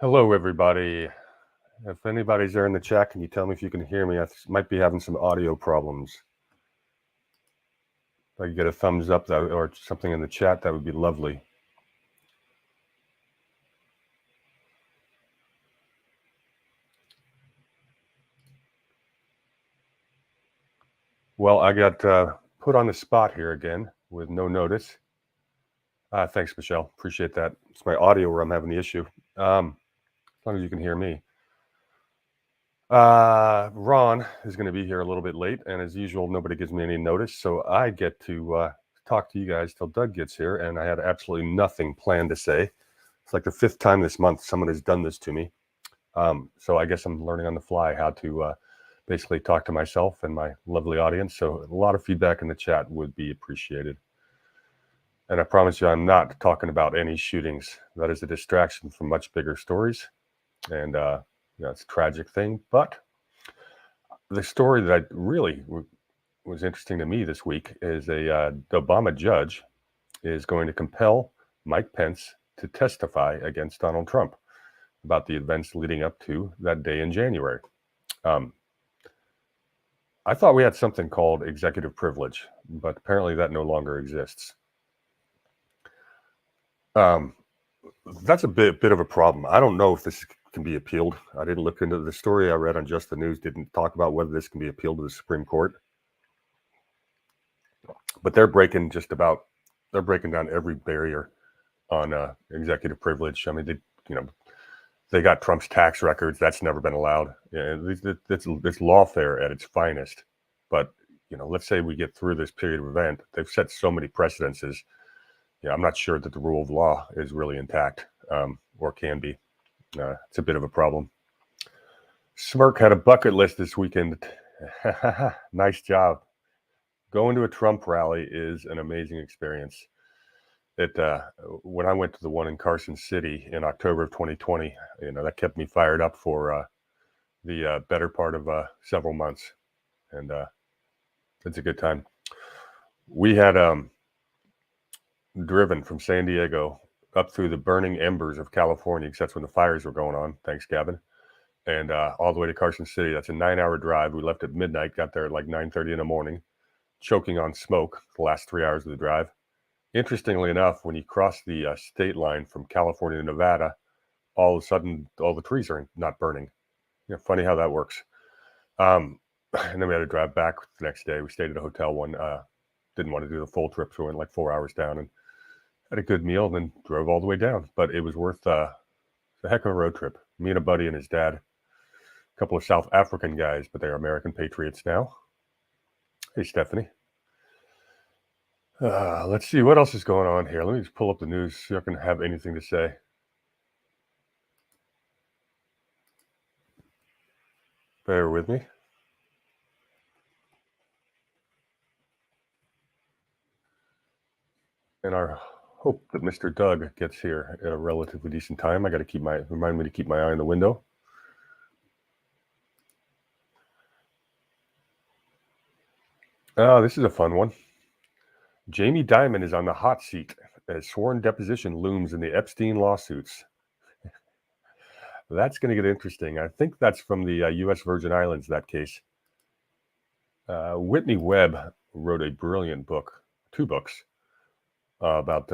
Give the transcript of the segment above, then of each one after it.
Hello, everybody. If anybody's there in the chat, can you tell me if you can hear me? I might be having some audio problems. If I could get a thumbs up or something in the chat, that would be lovely. Well, I got put on the spot here again with no notice. Thanks, Michelle. Appreciate that. It's my audio where I'm having the issue. As long as you can hear me. Ron is going to be here a little bit late, and as usual, nobody gives me any notice, so I get to talk to you guys till Doug gets here, and I had absolutely nothing planned to say. It's like the fifth time this month someone has done this to me. So I guess I'm learning on the fly how to basically talk to myself and my lovely audience. So a lot of feedback in the chat would be appreciated. And I promise you, I'm not talking about any shootings. That is a distraction from much bigger stories. And it's a tragic thing. But the story that really was interesting to me this week is the Obama judge is going to compel Mike Pence to testify against Donald Trump about the events leading up to that day in January. I thought we had something called executive privilege, but apparently that no longer exists. That's a bit of a problem. I don't know if this can be appealed. I didn't look into the story I read on Just the News, didn't talk about whether this can be appealed to the Supreme Court. But they're breaking down every barrier on executive privilege. I mean, they got Trump's tax records. That's never been allowed. It's lawfare at its finest. But let's say we get through this period of event. They've set so many precedences. I'm not sure that the rule of law is really intact, or can be. It's a bit of a problem. Smirk had a bucket list this weekend. Nice job. Going to a Trump rally is an amazing experience. When I went to the one in Carson City in October of 2020, that kept me fired up for the better part of several months, and it's a good time. We had driven from San Diego up through the burning embers of California, because that's when the fires were going on. Thanks, Gavin. And all the way to Carson City. That's a 9-hour drive. We left at midnight, got there at like 9:30 in the morning, choking on smoke the last 3 hours of the drive. Interestingly enough, when you cross the state line from California to Nevada, all of a sudden, all the trees are not burning. Funny how that works. And then we had to drive back the next day. We stayed at a hotel didn't want to do the full trip, so we went like 4 hours down and had a good meal, and then drove all the way down. But it was worth a heck of a road trip. Me and a buddy and his dad, a couple of South African guys, but they're American patriots now. Hey, Stephanie. Let's see what else is going on here. Let me just pull up the news so I can have anything to say. Bear with me. And I hope that Mr. Doug gets here at a relatively decent time. I got to remind me to keep my eye on the window. Oh, this is a fun one. Jamie Dimon is on the hot seat as sworn deposition looms in the Epstein lawsuits. That's going to get interesting. I think that's from the U.S. Virgin Islands, that case. Whitney Webb wrote a brilliant book, 2 books, about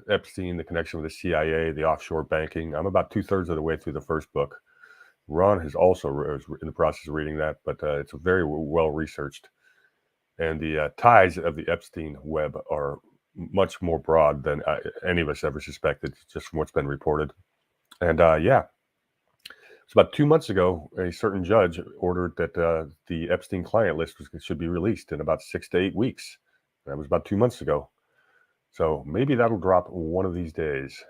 Epstein, the connection with the CIA, the offshore banking. I'm about 2/3 of the way through the first book. Ron is also in the process of reading that, but it's very well researched. And the ties of the Epstein web are much more broad than any of us ever suspected, just from what's been reported. And it's about 2 months ago, a certain judge ordered that the Epstein client list should be released in about 6 to 8 weeks. That was about 2 months ago. So maybe that'll drop one of these days.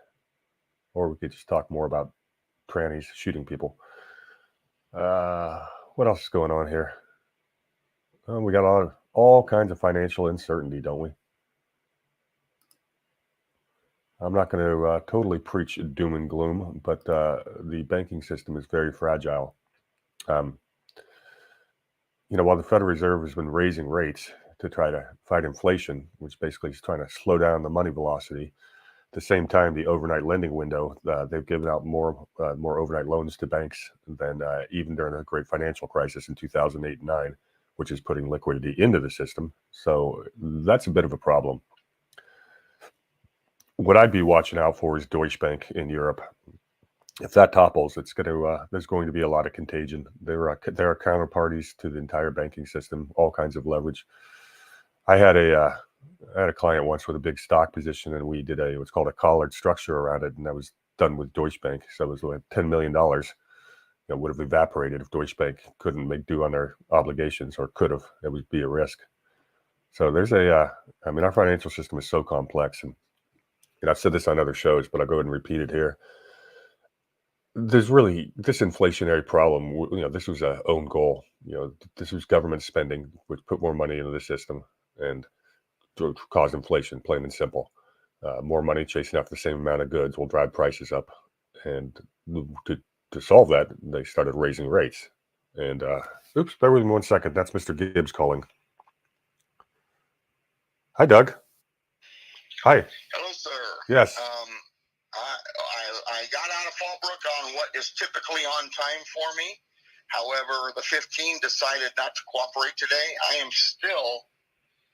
Or we could just talk more about trannies shooting people. What else is going on here? We got all kinds of financial uncertainty, don't we? I'm not going to totally preach doom and gloom, but the banking system is very fragile. While the Federal Reserve has been raising rates to try to fight inflation, which basically is trying to slow down the money velocity, the same time, the overnight lending window, they've given out more overnight loans to banks than even during the great financial crisis in 2008 and 9, which is putting liquidity into the system. So that's a bit of a problem. What I'd be watching out for is Deutsche Bank in Europe. If that topples, it's going to there's going to be a lot of contagion. There are counterparties to the entire banking system, all kinds of leverage. I had a client once with a big stock position, and we did what's called a collared structure around it, and that was done with Deutsche Bank. So it was like $10 million. Would have evaporated if Deutsche Bank couldn't make due on their obligations, or could have. It would be a risk. So there's our financial system is so complex, and I've said this on other shows, but I'll go ahead and repeat it here. There's really this inflationary problem. This was a own goal. This was government spending, which put more money into the system and cause inflation, plain and simple. More money chasing after the same amount of goods will drive prices up. And to solve that, they started raising rates. And oops, bear with me 1 second. That's Mr. Gibbs calling. Hi, Doug. Hi. Hello, sir. Yes. I got out of Fallbrook on what is typically on time for me. However, the 15 decided not to cooperate today. I am still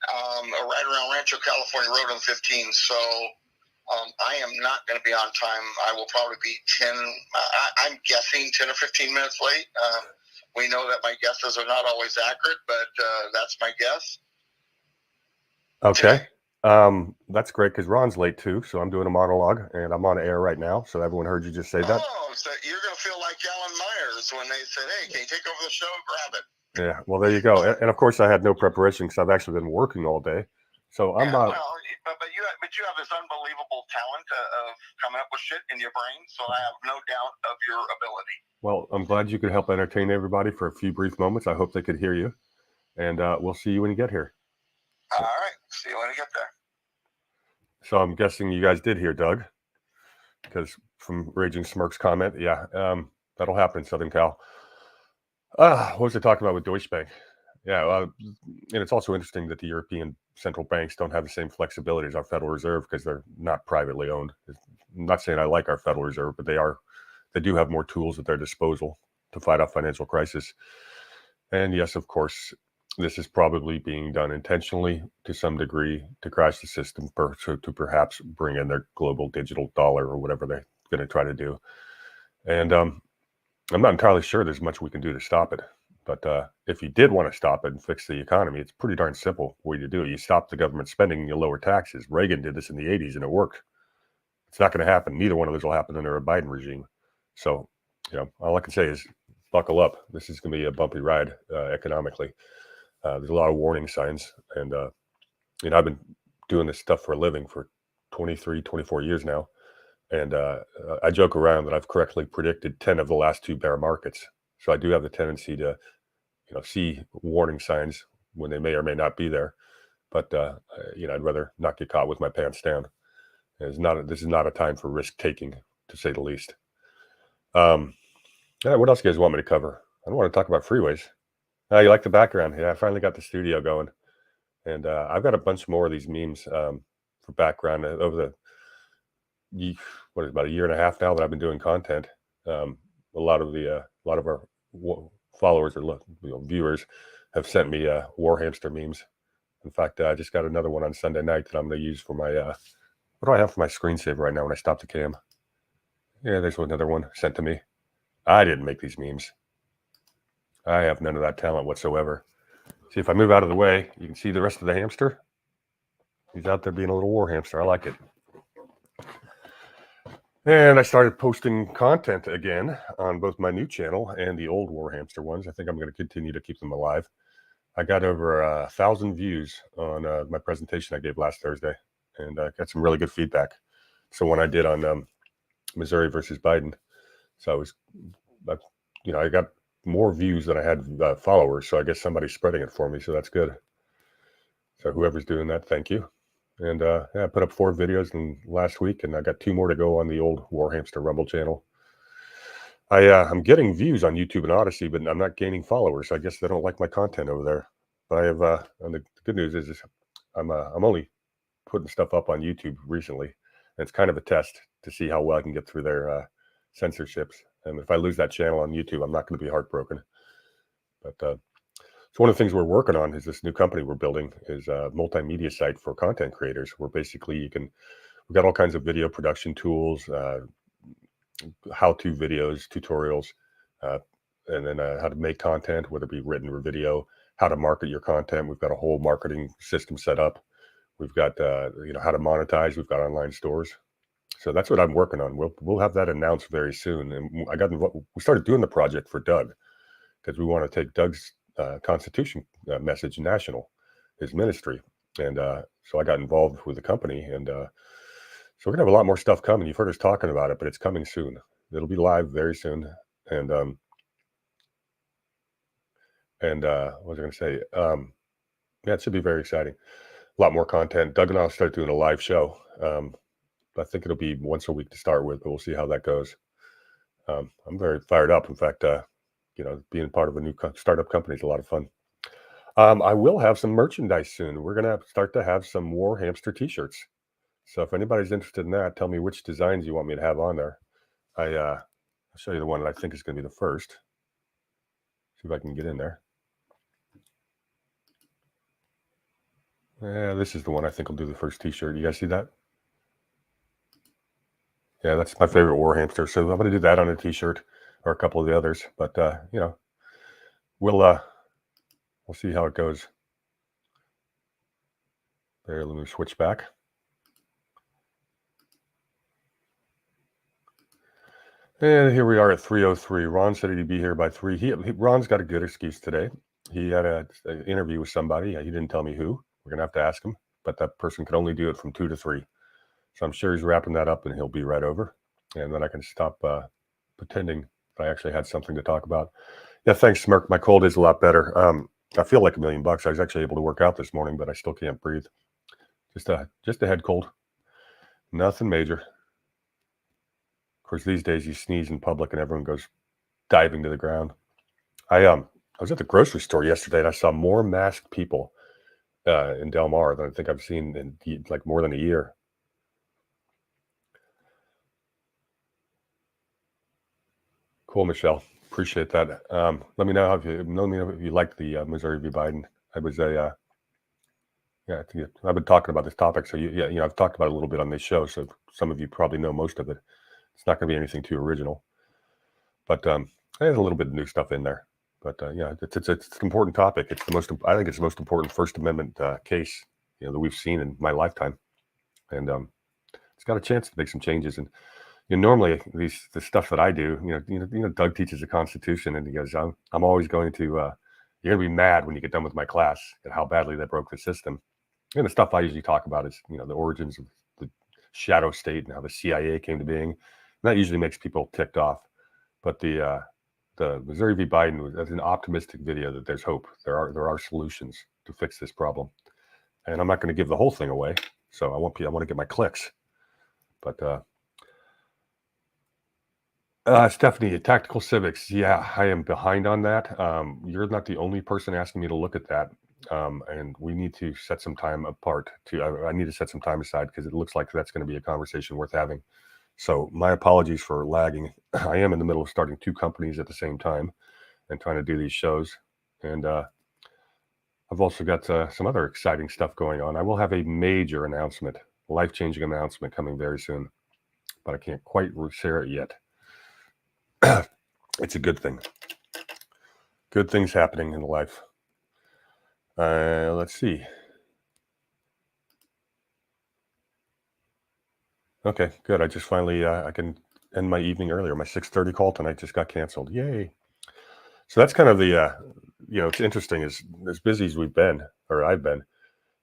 right around Rancho California Road on 15, so I am not going to be on time. I will probably be 10, I'm guessing 10 or 15 minutes late. We know that my guesses are not always accurate, but that's my guess. Okay. That's great, because Ron's late too, so I'm doing a monologue, and I'm on air right now, so everyone heard you just say that. Oh, so you're going to feel like Alan Myers when they said, hey, can you take over the show? Grab it. Yeah, well, there you go. And of course, I had no preparation because I've actually been working all day. So I'm but you have this unbelievable talent of coming up with shit in your brain, so I have no doubt of your ability. Well, I'm glad you could help entertain everybody for a few brief moments. I hope they could hear you, and we'll see you when you get here. All right, see you when you get there. So I'm guessing you guys did hear Doug, because from Raging Smirk's comment, yeah, that'll happen in Southern Cal. What was I talking about with Deutsche Bank? Yeah, and it's also interesting that the European central banks don't have the same flexibility as our Federal Reserve, because they're not privately owned. I'm not saying I like our Federal Reserve, but they do have more tools at their disposal to fight off financial crisis. And yes, of course, this is probably being done intentionally to some degree to crash the system, to perhaps bring in their global digital dollar or whatever they're going to try to do. And I'm not entirely sure there's much we can do to stop it. But if you did want to stop it and fix the economy, it's pretty darn simple way to do it. You stop the government spending and you lower taxes. Reagan did this in the 80s and it worked. It's not going to happen. Neither one of those will happen under a Biden regime. So, all I can say is buckle up. This is going to be a bumpy ride economically. There's a lot of warning signs. And, I've been doing this stuff for a living for 23, 24 years now. And I joke around that I've correctly predicted 10 of the last 2 bear markets. So I do have the tendency to, see warning signs when they may or may not be there. But, I'd rather not get caught with my pants down. This is not a time for risk taking, to say the least. What else do you guys want me to cover? I don't want to talk about freeways. You like the background? Yeah, I finally got the studio going. And I've got a bunch more of these memes for background over about a year and a half now that I've been doing content. A lot of our followers or viewers have sent me war hamster memes. In fact, I just got another one on Sunday night that I'm going to use for my what do I have for my screensaver right now when I stop the cam? Yeah, there's another one sent to me. I didn't make these memes. I have none of that talent whatsoever. See, if I move out of the way, you can see the rest of the hamster. He's out there being a little war hamster. I like it. And I started posting content again on both my new channel and the old war hamster ones. I think I'm going to continue to keep them alive. I got over 1,000 views on my presentation I gave last Thursday, and I got some really good feedback. So when I did on Missouri versus Biden, so I got more views than I had followers. So I guess somebody's spreading it for me. So that's good. So whoever's doing that, thank you. And I put up 4 videos last week, and I got 2 more to go on the old War Hamster Rumble channel. I'm getting views on YouTube and Odyssey, but I'm not gaining followers. I guess they don't like my content over there. But I have, and the good news is I'm only putting stuff up on YouTube recently, It's kind of a test to see how well I can get through their censorships. And if I lose that channel on YouTube, I'm not going to be heartbroken. But so one of the things we're working on is this new company we're building is a multimedia site for content creators, where basically we've got all kinds of video production tools, how-to videos, tutorials, and then how to make content, whether it be written or video, how to market your content. We've got a whole marketing system set up. We've got how to monetize. We've got online stores. So that's what I'm working on. We'll have that announced very soon. And we started doing the project for Doug, because we want to take Doug's Constitution message national, his ministry. And so I got involved with the company, and so we're gonna have a lot more stuff coming. You've heard us talking about it, but it's coming soon. It'll be live very soon. And what was I going to say? Yeah, it should be very exciting. A lot more content. Doug and I'll start doing a live show. I think it'll be once a week to start with, but we'll see how that goes. I'm very fired up. In fact, being part of a new startup company is a lot of fun. I will have some merchandise soon. We're going to start to have some War Hamster t-shirts. So if anybody's interested in that, tell me which designs you want me to have on there. I'll show you the one that I think is going to be the first. See if I can get in there. Yeah, this is the one I think will do the first t-shirt. You guys see that? Yeah, that's my favorite War Hamster. So I'm going to do that on a t-shirt, or a couple of the others. But we'll see how it goes. There, let me switch back. And here we are at 3:03. Ron said he'd be here by 3. Ron's got a good excuse today. He had an interview with somebody. He didn't tell me who. We're going to have to ask him. But that person could only do it from 2 to 3. So I'm sure he's wrapping that up, and he'll be right over. And then I can stop pretending I actually had something to talk about. Yeah, thanks, Smirk. My cold is a lot better. I feel like $1,000,000. I was actually able to work out this morning, but I still can't breathe. Just a head cold. Nothing major. Of course, these days you sneeze in public and everyone goes diving to the ground. I was at the grocery store yesterday, and I saw more masked people in Del Mar than I think I've seen in like more than a year. Cool, Michelle. Appreciate that. Let me know if you liked the Missouri v. Biden. I've been talking about this topic, so I've talked about it a little bit on this show, so some of you probably know most of it. It's not going to be anything too original, but there's a little bit of new stuff in there. But it's an important topic. I think it's the most important First Amendment case that we've seen in my lifetime, and it's got a chance to make some changes. And normally the stuff that I do, Doug teaches the Constitution, and he goes, I'm always going to, you're going to be mad when you get done with my class at how badly they broke the system. And the stuff I usually talk about is, the origins of the shadow state and how the CIA came to being. And that usually makes people ticked off. But the Missouri v. Biden was an optimistic video that there's hope. There are solutions to fix this problem. And I'm not going to give the whole thing away. So I want to get my clicks. But Stephanie, Tactical Civics. Yeah, I am behind on that. You're not the only person asking me to look at that. And we need to set some time apart I need to set some time aside, because it looks like that's going to be a conversation worth having. So my apologies for lagging. I am in the middle of starting 2 companies at the same time and trying to do these shows. And I've also got some other exciting stuff going on. I will have a major announcement, life-changing announcement coming very soon, but I can't quite share it yet. It's a good thing. Good things happening in life. Let's see. Okay, good. I just finally I can end my evening earlier. My 6:30 call tonight just got canceled. Yay! So that's kind of the it's interesting, as busy as we've been, or I've been,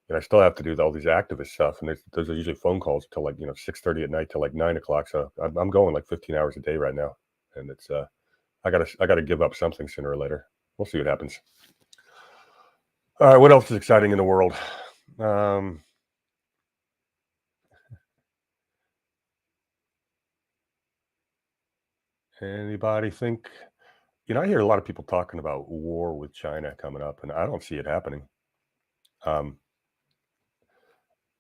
and I still have to do all these activist stuff. And those are usually phone calls till 6:30 at night till 9 o'clock. So I'm going like 15 hours a day right now, and it's I gotta give up something sooner or later. We'll see what happens. All right, what else is exciting in the world? Anybody think? I hear a lot of people talking about war with China coming up, and I don't see it happening.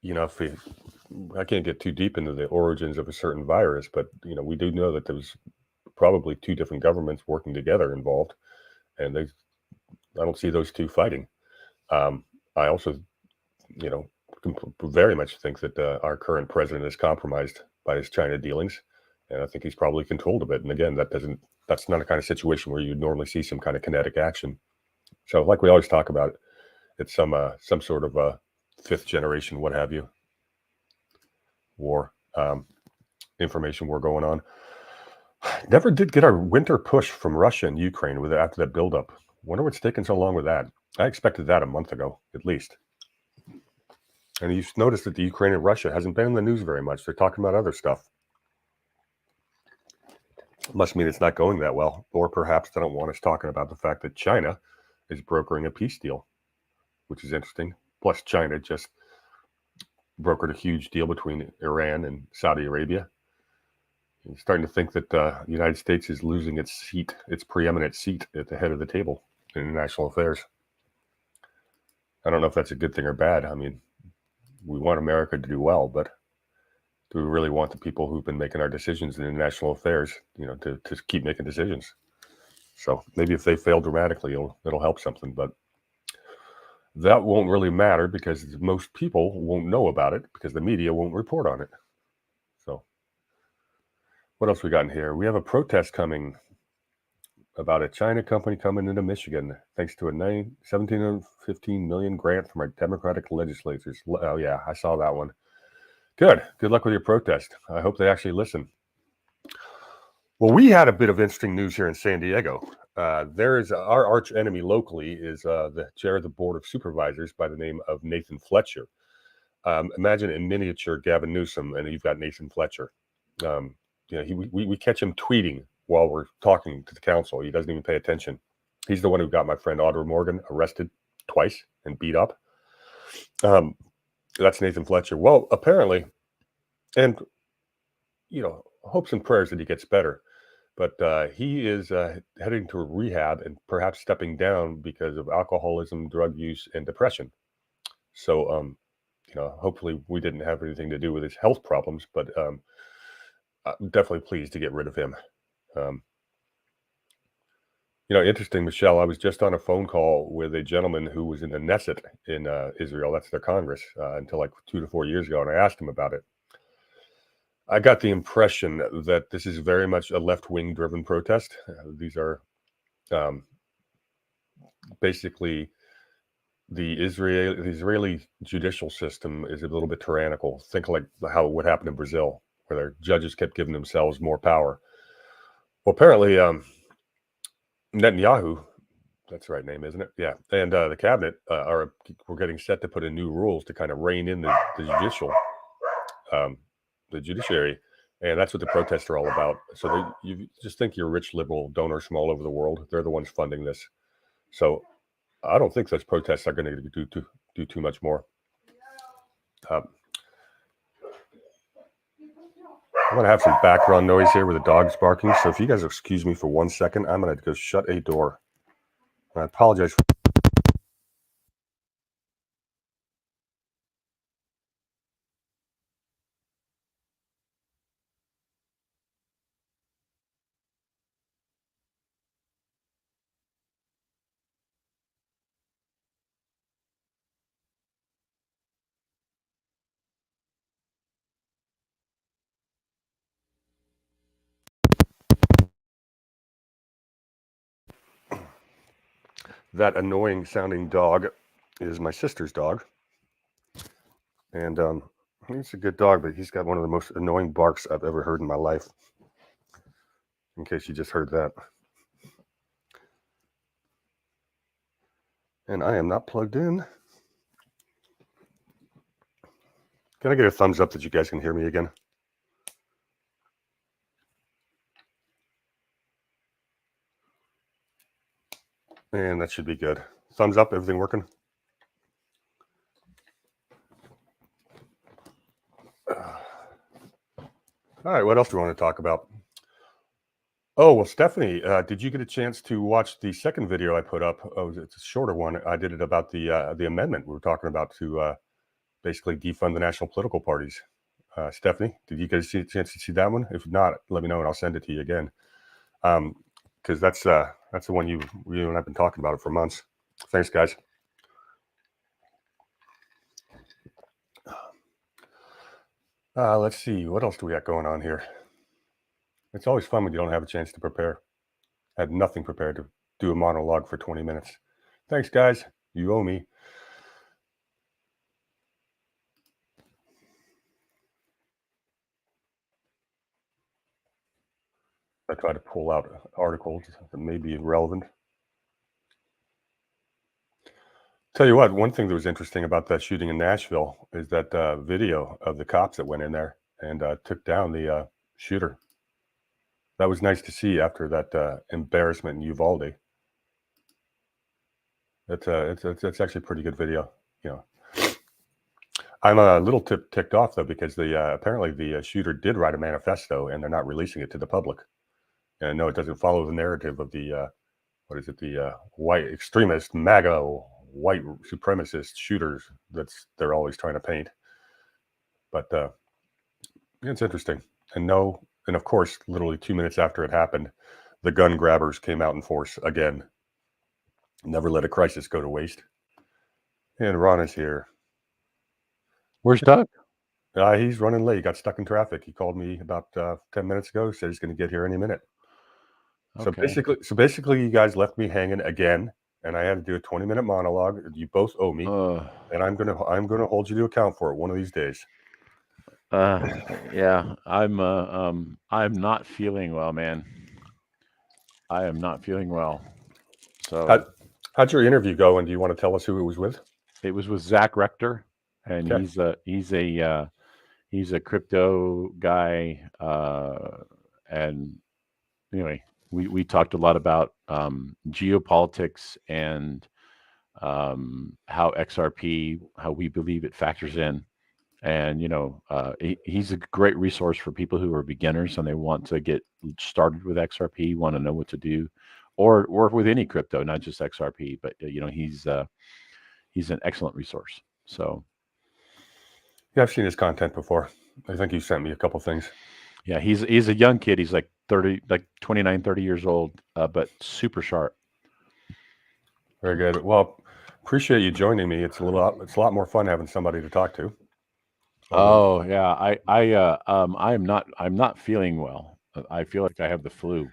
I can't get too deep into the origins of a certain virus, but we do know that there's probably two different governments working together involved, and I don't see those two fighting. I also, very much think that our current president is compromised by his China dealings, and I think he's probably controlled a bit. And again, that's not a kind of situation where you'd normally see some kind of kinetic action. So, like we always talk about, it's some sort of a fifth generation, what have you, war, information war going on. Never did get our winter push from Russia and Ukraine after that buildup. Wonder what's taking so long with that. I expected that a month ago, at least. And you've noticed that the Ukraine and Russia hasn't been in the news very much. They're talking about other stuff. Must mean it's not going that well. Or perhaps they don't want us talking about the fact that China is brokering a peace deal, which is interesting. Plus, China just brokered a huge deal between Iran and Saudi Arabia. I'm starting to think that the United States is losing its preeminent seat at the head of the table in international affairs. I don't know if that's a good thing or bad. I mean, we want America to do well, but do we really want the people who've been making our decisions in international affairs, to keep making decisions? So maybe if they fail dramatically, it'll help something, but that won't really matter because most people won't know about it because the media won't report on it. So what else we got in here? We have a protest coming about a China company coming into Michigan thanks to a $17.15 million grant from our Democratic legislators. Oh yeah, I saw that one. Good luck with your protest. I hope they actually listen. Well, we had a bit of interesting news here in San Diego. There is our arch enemy locally is the chair of the Board of Supervisors by the name of Nathan Fletcher. Imagine in miniature Gavin Newsom, and you've got Nathan Fletcher. We catch him tweeting while we're talking to the council. He doesn't even pay attention. He's the one who got my friend Audra Morgan arrested twice and beat up. That's Nathan Fletcher. Well, apparently, and hopes and prayers that he gets better. But he is heading to rehab and perhaps stepping down because of alcoholism, drug use, and depression. So, hopefully we didn't have anything to do with his health problems, but I'm definitely pleased to get rid of him. Interesting, Michelle, I was just on a phone call with a gentleman who was in the Knesset in Israel. That's their Congress until like 2 to 4 years ago. And I asked him about it. I got the impression that this is very much a left-wing driven protest. These are basically the Israeli judicial system is a little bit tyrannical. Think like what happened in Brazil, where their judges kept giving themselves more power. Well, apparently Netanyahu, that's the right name, isn't it? Yeah, and the cabinet we're getting set to put in new rules to kind of rein in the judiciary, and that's what the protests are all about. So you just think you're rich liberal donors from all over the world. They're the ones funding this. So I don't think those protests are going to do too much more. I'm going to have some background noise here with the dogs barking. So if you guys excuse me for 1 second, I'm going to go shut a door. I apologize for that annoying sounding dog is my sister's dog. And he's a good dog, but he's got one of the most annoying barks I've ever heard in my life. In case you just heard that. And I am not plugged in. Can I get a thumbs up that you guys can hear me again? And that should be good. Thumbs up, everything working? All right, what else do we want to talk about? Oh, well, Stephanie, did you get a chance to watch the second video I put up? Oh, it's a shorter one. I did it about the amendment we were talking about to basically defund the national political parties. Stephanie, did you guys see a chance to see that one? If not, let me know and I'll send it to you again. Because that's the one you and I've been talking about it for months. Thanks, guys. Let's see, what else do we got going on here? It's always fun when you don't have a chance to prepare. I had nothing prepared to do a monologue for 20 minutes. Thanks, guys. You owe me. I try to pull out articles that may be relevant. Tell you what, one thing that was interesting about that shooting in Nashville is that video of the cops that went in there and took down the shooter. That was nice to see after that embarrassment in Uvalde. It's actually a pretty good video. You know, I'm a little ticked off though because apparently the shooter did write a manifesto and they're not releasing it to the public. And no, it doesn't follow the narrative of the the white extremist MAGA white supremacist shooters they're always trying to paint. But it's interesting. And of course, literally 2 minutes after it happened, the gun grabbers came out in force again. Never let a crisis go to waste. And Ron is here. Where's Doug? He's running late. He got stuck in traffic. He called me about 10 minutes ago. Said he's going to get here any minute. Okay. So basically, you guys left me hanging again, and I had to do a 20-minute monologue. You both owe me, and I'm gonna hold you to account for it one of these days. Yeah, I'm not feeling well, man. I am not feeling well. So how'd your interview go? And do you want to tell us who it was with? It was with Zach Rector, and okay. he's a crypto guy, and anyway, we talked a lot about geopolitics and how XRP, how we believe it factors in. And, he's a great resource for people who are beginners and they want to get started with XRP, want to know what to do, or work with any crypto, not just XRP. But, he's an excellent resource. So. Yeah, I've seen his content before. I think you sent me a couple things. Yeah, he's a young kid. He's like 29, 30 years old, but super sharp. Very good. Well, appreciate you joining me. It's a lot more fun having somebody to talk to. Oh yeah, I'm not feeling well. I feel like I have the flu.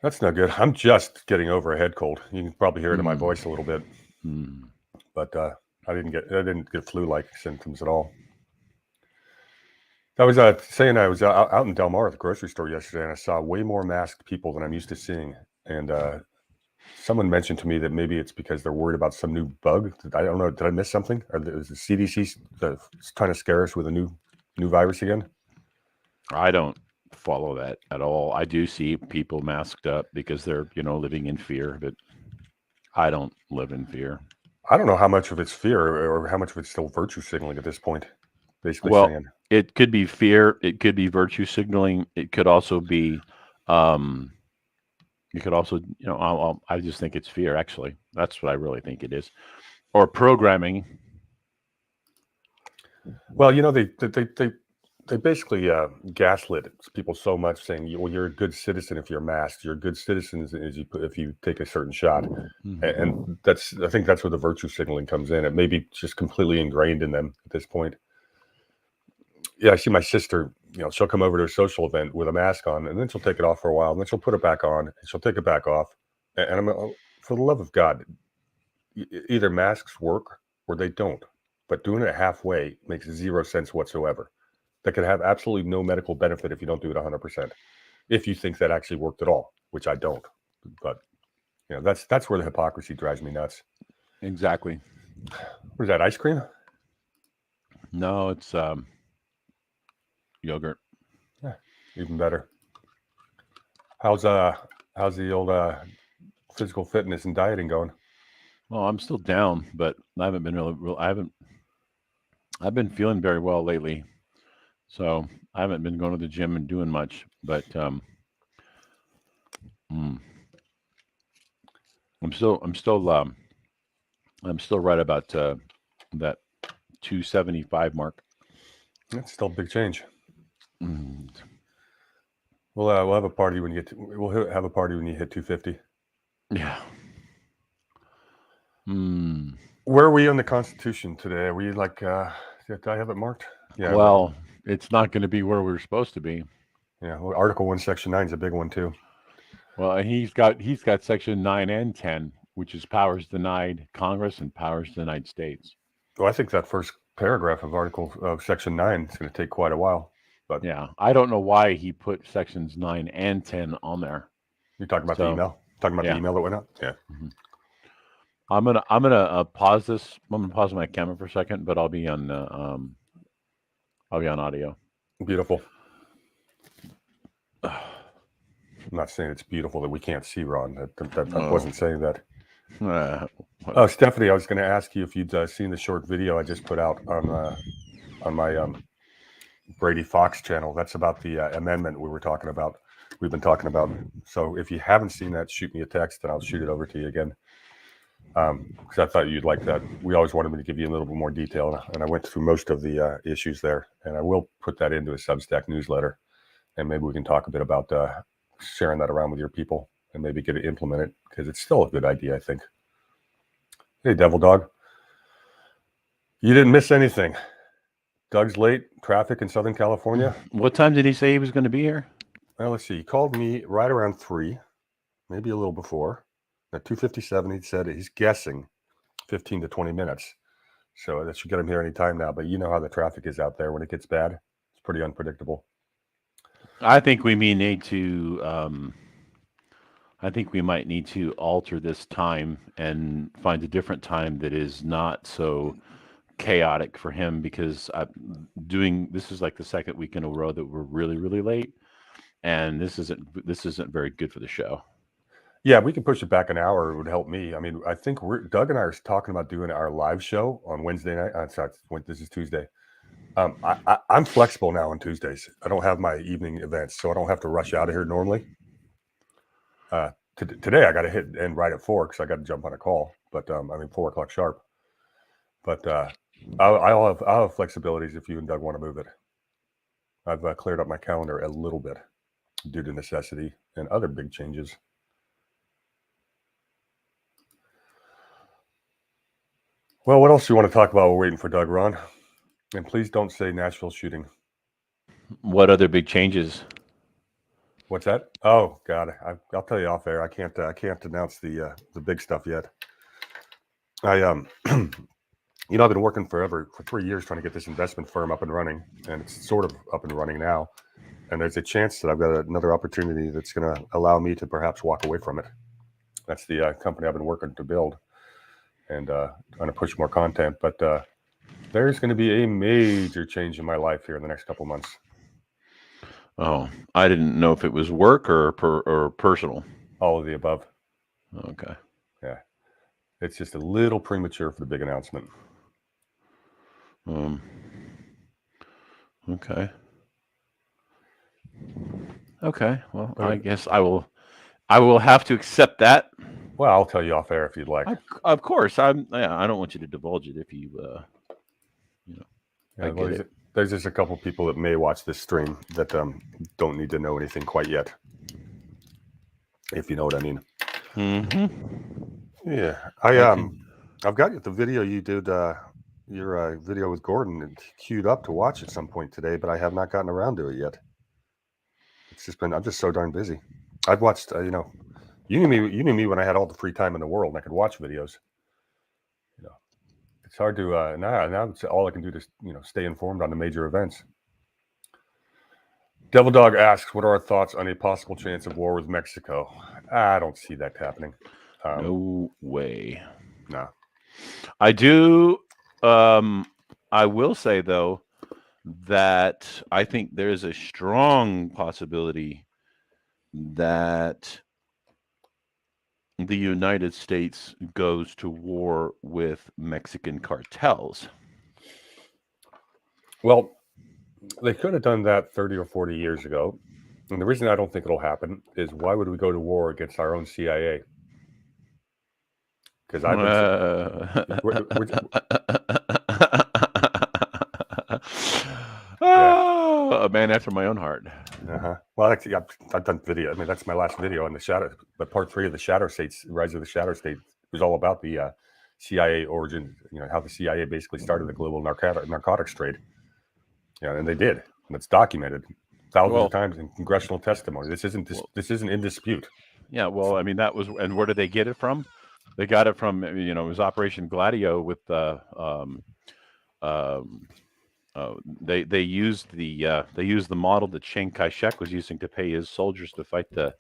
That's not good. I'm just getting over a head cold. You can probably hear it in my voice a little bit. But I didn't get flu-like symptoms at all. I was saying I was out in Del Mar at the grocery store yesterday, and I saw way more masked people than I'm used to seeing. And someone mentioned to me that maybe it's because they're worried about some new bug. I don't know. Did I miss something? Is the CDC trying to scare us with a new virus again? I don't follow that at all. I do see people masked up because they're living in fear, but I don't live in fear. I don't know how much of it's fear or how much of it's still virtue signaling at this point. Basically, saying. It could be fear. It could be virtue signaling. It could also be, you could also, I just think it's fear. Actually, that's what I really think it is, or programming. Well, they basically gaslit people so much, saying, "Well, you're a good citizen if you're masked. You're a good citizen if you take a certain shot." Mm-hmm. And I think that's where the virtue signaling comes in. It may be just completely ingrained in them at this point. Yeah, I see my sister, she'll come over to a social event with a mask on, and then she'll take it off for a while, and then she'll put it back on, and she'll take it back off. And I'm, for the love of God, either masks work or they don't. But doing it halfway makes zero sense whatsoever. That could have absolutely no medical benefit if you don't do it 100%. If you think that actually worked at all, which I don't. But that's where the hypocrisy drives me nuts. Exactly. What is that, ice cream? No, it's yogurt. Yeah, even better. How's the old physical fitness and dieting going? Well, I'm still down, but I haven't been I've been feeling very well lately. So I haven't been going to the gym and doing much, but I'm still right about that 275 mark. That's still a big change. Mm. We'll have a party when you get. We'll have a party when you hit 250. Yeah. Hmm. Where are we on the Constitution today? Are we like? Did I have it marked? Yeah. Well, it's not going to be where we're supposed to be. Yeah. Well, Article 1, Section 9 is a big one too. Well, he's got Section 9 and 10, which is powers denied Congress and powers denied states. Well, I think that first paragraph of Section 9 is going to take quite a while. But yeah, I don't know why he put sections 9 and 10 on there. You're talking about the email? Talking about the email that went out? Yeah. Mm-hmm. I'm gonna pause this. I'm gonna pause my camera for a second, but I'll be on audio. Beautiful. I'm not saying it's beautiful that we can't see Ron. I wasn't saying that. Oh, Stephanie, I was going to ask you if you'd seen the short video I just put out on my Brady Fox channel. That's about the amendment we've been talking about. So if you haven't seen that, shoot me a text and I'll shoot it over to you again. Because I thought you'd like that. We always wanted me to give you a little bit more detail, and I went through most of the issues there. And I will put that into a Substack newsletter, and maybe we can talk a bit about sharing that around with your people and maybe get it implemented, because it's still a good idea, I think. Hey, Devil Dog. You didn't miss anything. Doug's late. Traffic in Southern California. What time did he say he was going to be here? Well, let's see. He called me right around 3, maybe a little before. At 2:57, he said he's guessing 15 to 20 minutes. So that should get him here any time now. But you know how the traffic is out there when it gets bad. It's pretty unpredictable. I think we may need to. I think we might need to alter this time and find a different time that is not so chaotic for him, because this is like the second week in a row that we're really, really late, and this isn't very good for the show. Yeah, we can push it back an hour. It would help me. I mean, I think Doug and I are talking about doing our live show on Wednesday night. Sorry, this is Tuesday. I'm flexible now on Tuesdays. I don't have my evening events, so I don't have to rush out of here normally. Today I got to hit end right at 4 because I got to jump on a call. But 4 o'clock sharp. But I'll have flexibilities if you and Doug want to move it. I've cleared up my calendar a little bit due to necessity and other big changes. Well, what else do you want to talk about? We're waiting for Doug, Ron. And please don't say Nashville shooting. What other big changes? What's that? Oh God, I'll tell you off air. I can't announce the big stuff yet. I've been working for 3 years trying to get this investment firm up and running, and it's sort of up and running now. And there's a chance that I've got another opportunity that's going to allow me to perhaps walk away from it. That's the company I've been working to build, and trying to push more content. But there's going to be a major change in my life here in the next couple months. Oh, I didn't know if it was work or personal. All of the above. Okay. Yeah. It's just a little premature for the big announcement. Okay. Okay. Well, I guess I will have to accept that. Well, I'll tell you off air if you'd like. Of course. I don't want you to divulge it if you, Yeah, there's just a couple people that may watch this stream that don't need to know anything quite yet, if you know what I mean. Mm-hmm. Yeah, I've got the video you did, your video with Gordon queued up to watch at some point today, but I have not gotten around to it yet. It's just I'm just so darn busy. I've watched, you knew me when I had all the free time in the world and I could watch videos. It's hard to now it's all I can do to stay informed on the major events. Devil Dog asks, what are our thoughts on a possible chance of war with Mexico? I don't see that happening. No way. No. I do. I will say though that I think there's a strong possibility that the United States goes to war with Mexican cartels. Well, they could have done that 30 or 40 years ago. And the reason I don't think it'll happen is why would we go to war against our own CIA? Because man after my own heart. Well, actually, I've done video. I mean, that's my last video on the Shadow. But part 3 of the Shadow States, Rise of the Shadow State, was all about the CIA origin. How the CIA basically started the global narcotics trade. And they did, and it's documented thousands of times in congressional testimony. This isn't in dispute. Yeah, well, I mean, that was, and where did they get it from? They got it from, it was Operation Gladio with they used the model that Chiang Kai-shek was using to pay his soldiers to fight the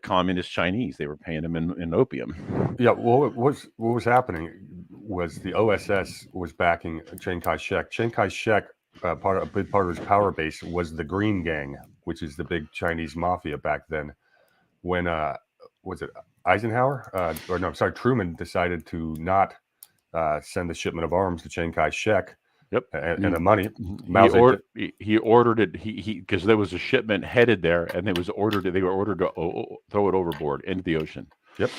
communist Chinese. They were paying them in opium. Yeah, well, what was happening was the OSS was backing Chiang Kai-shek. Chiang Kai-shek, a big part of his power base was the Green Gang, which is the big Chinese mafia back then. When was it Eisenhower Truman decided to not send the shipment of arms to Chiang Kai-shek. Yep, and the money. He ordered it. He because there was a shipment headed there, and it was ordered. They were ordered to throw it overboard into the ocean. Yep,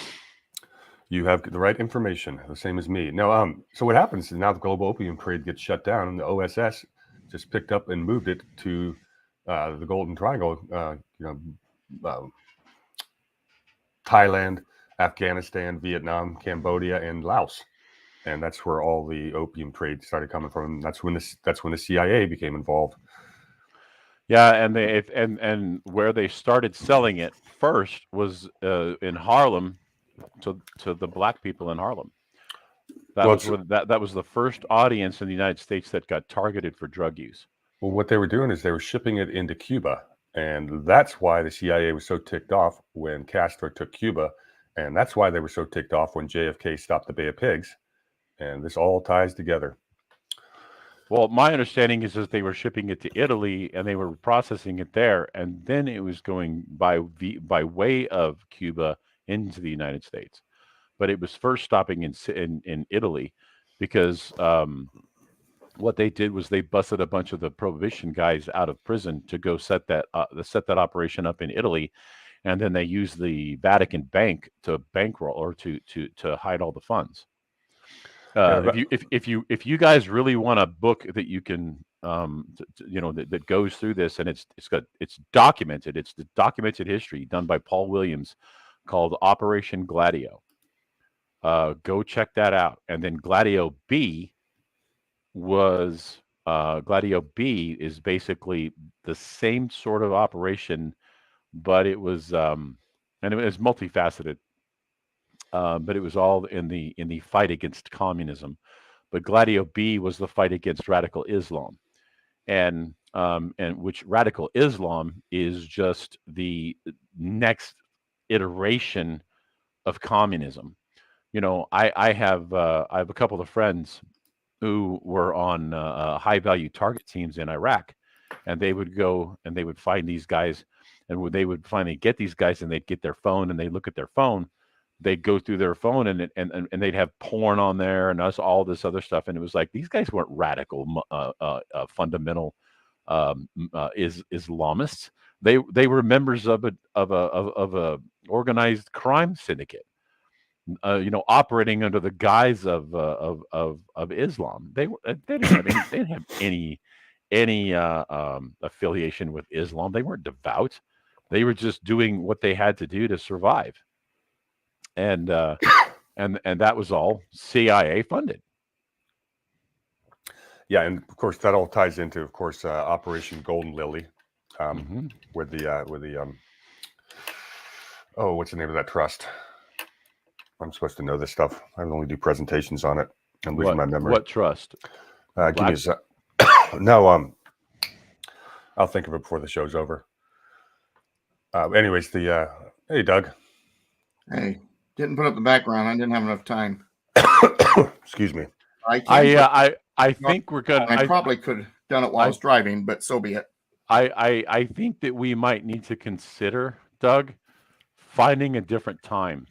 you have the right information, the same as me. Now, so what happens is now the global opium trade gets shut down, and the OSS just picked up and moved it to the Golden Triangle. Thailand, Afghanistan, Vietnam, Cambodia, and Laos. And that's where all the opium trade started coming from. That's when the CIA became involved. Yeah, and and where they started selling it first was in Harlem to the black people in Harlem. That was the first audience in the United States that got targeted for drug use. Well, what they were doing is they were shipping it into Cuba, and that's why the CIA was so ticked off when Castro took Cuba, and that's why they were so ticked off when JFK stopped the Bay of Pigs. And this all ties together. Well, my understanding is that they were shipping it to Italy and they were processing it there, and then it was going by way of Cuba into the United States. But it was first stopping in Italy because what they did was they busted a bunch of the prohibition guys out of prison to go set that operation up in Italy, and then they used the Vatican Bank to bankroll or to hide all the funds. If you guys really want a book that you can that goes through this, and it's documented, it's the documented history done by Paul Williams called Operation Gladio. Go check that out. And then Gladio B is basically the same sort of operation, but it was and it was multifaceted. But it was all in the fight against communism. But Gladio B was the fight against radical Islam, and which radical Islam is just the next iteration of communism. I have a couple of friends who were on high value target teams in Iraq, and they would go and they would find these guys, and they would finally get these guys, and they'd get their phone and they'd look at their phone. They'd go through their phone and they'd have porn on there and all this other stuff. And it was like, these guys weren't radical, fundamental Islamists. They were members of a organized crime syndicate, operating under the guise of Islam. They didn't have any affiliation with Islam. They weren't devout. They were just doing what they had to do to survive. And that was all CIA funded. Yeah, and of course that all ties into, of course, Operation Golden Lily, with the what's the name of that trust? I'm supposed to know this stuff. I only do presentations on it. I'm losing my memory. What trust? Give me a sec. No, I'll think of it before the show's over. Anyways, hey, Doug. Hey. Didn't put up the background. I didn't have enough time. Excuse me. I think we're gonna. I probably could have done it while I was driving, but so be it. I think that we might need to consider, Doug, finding a different time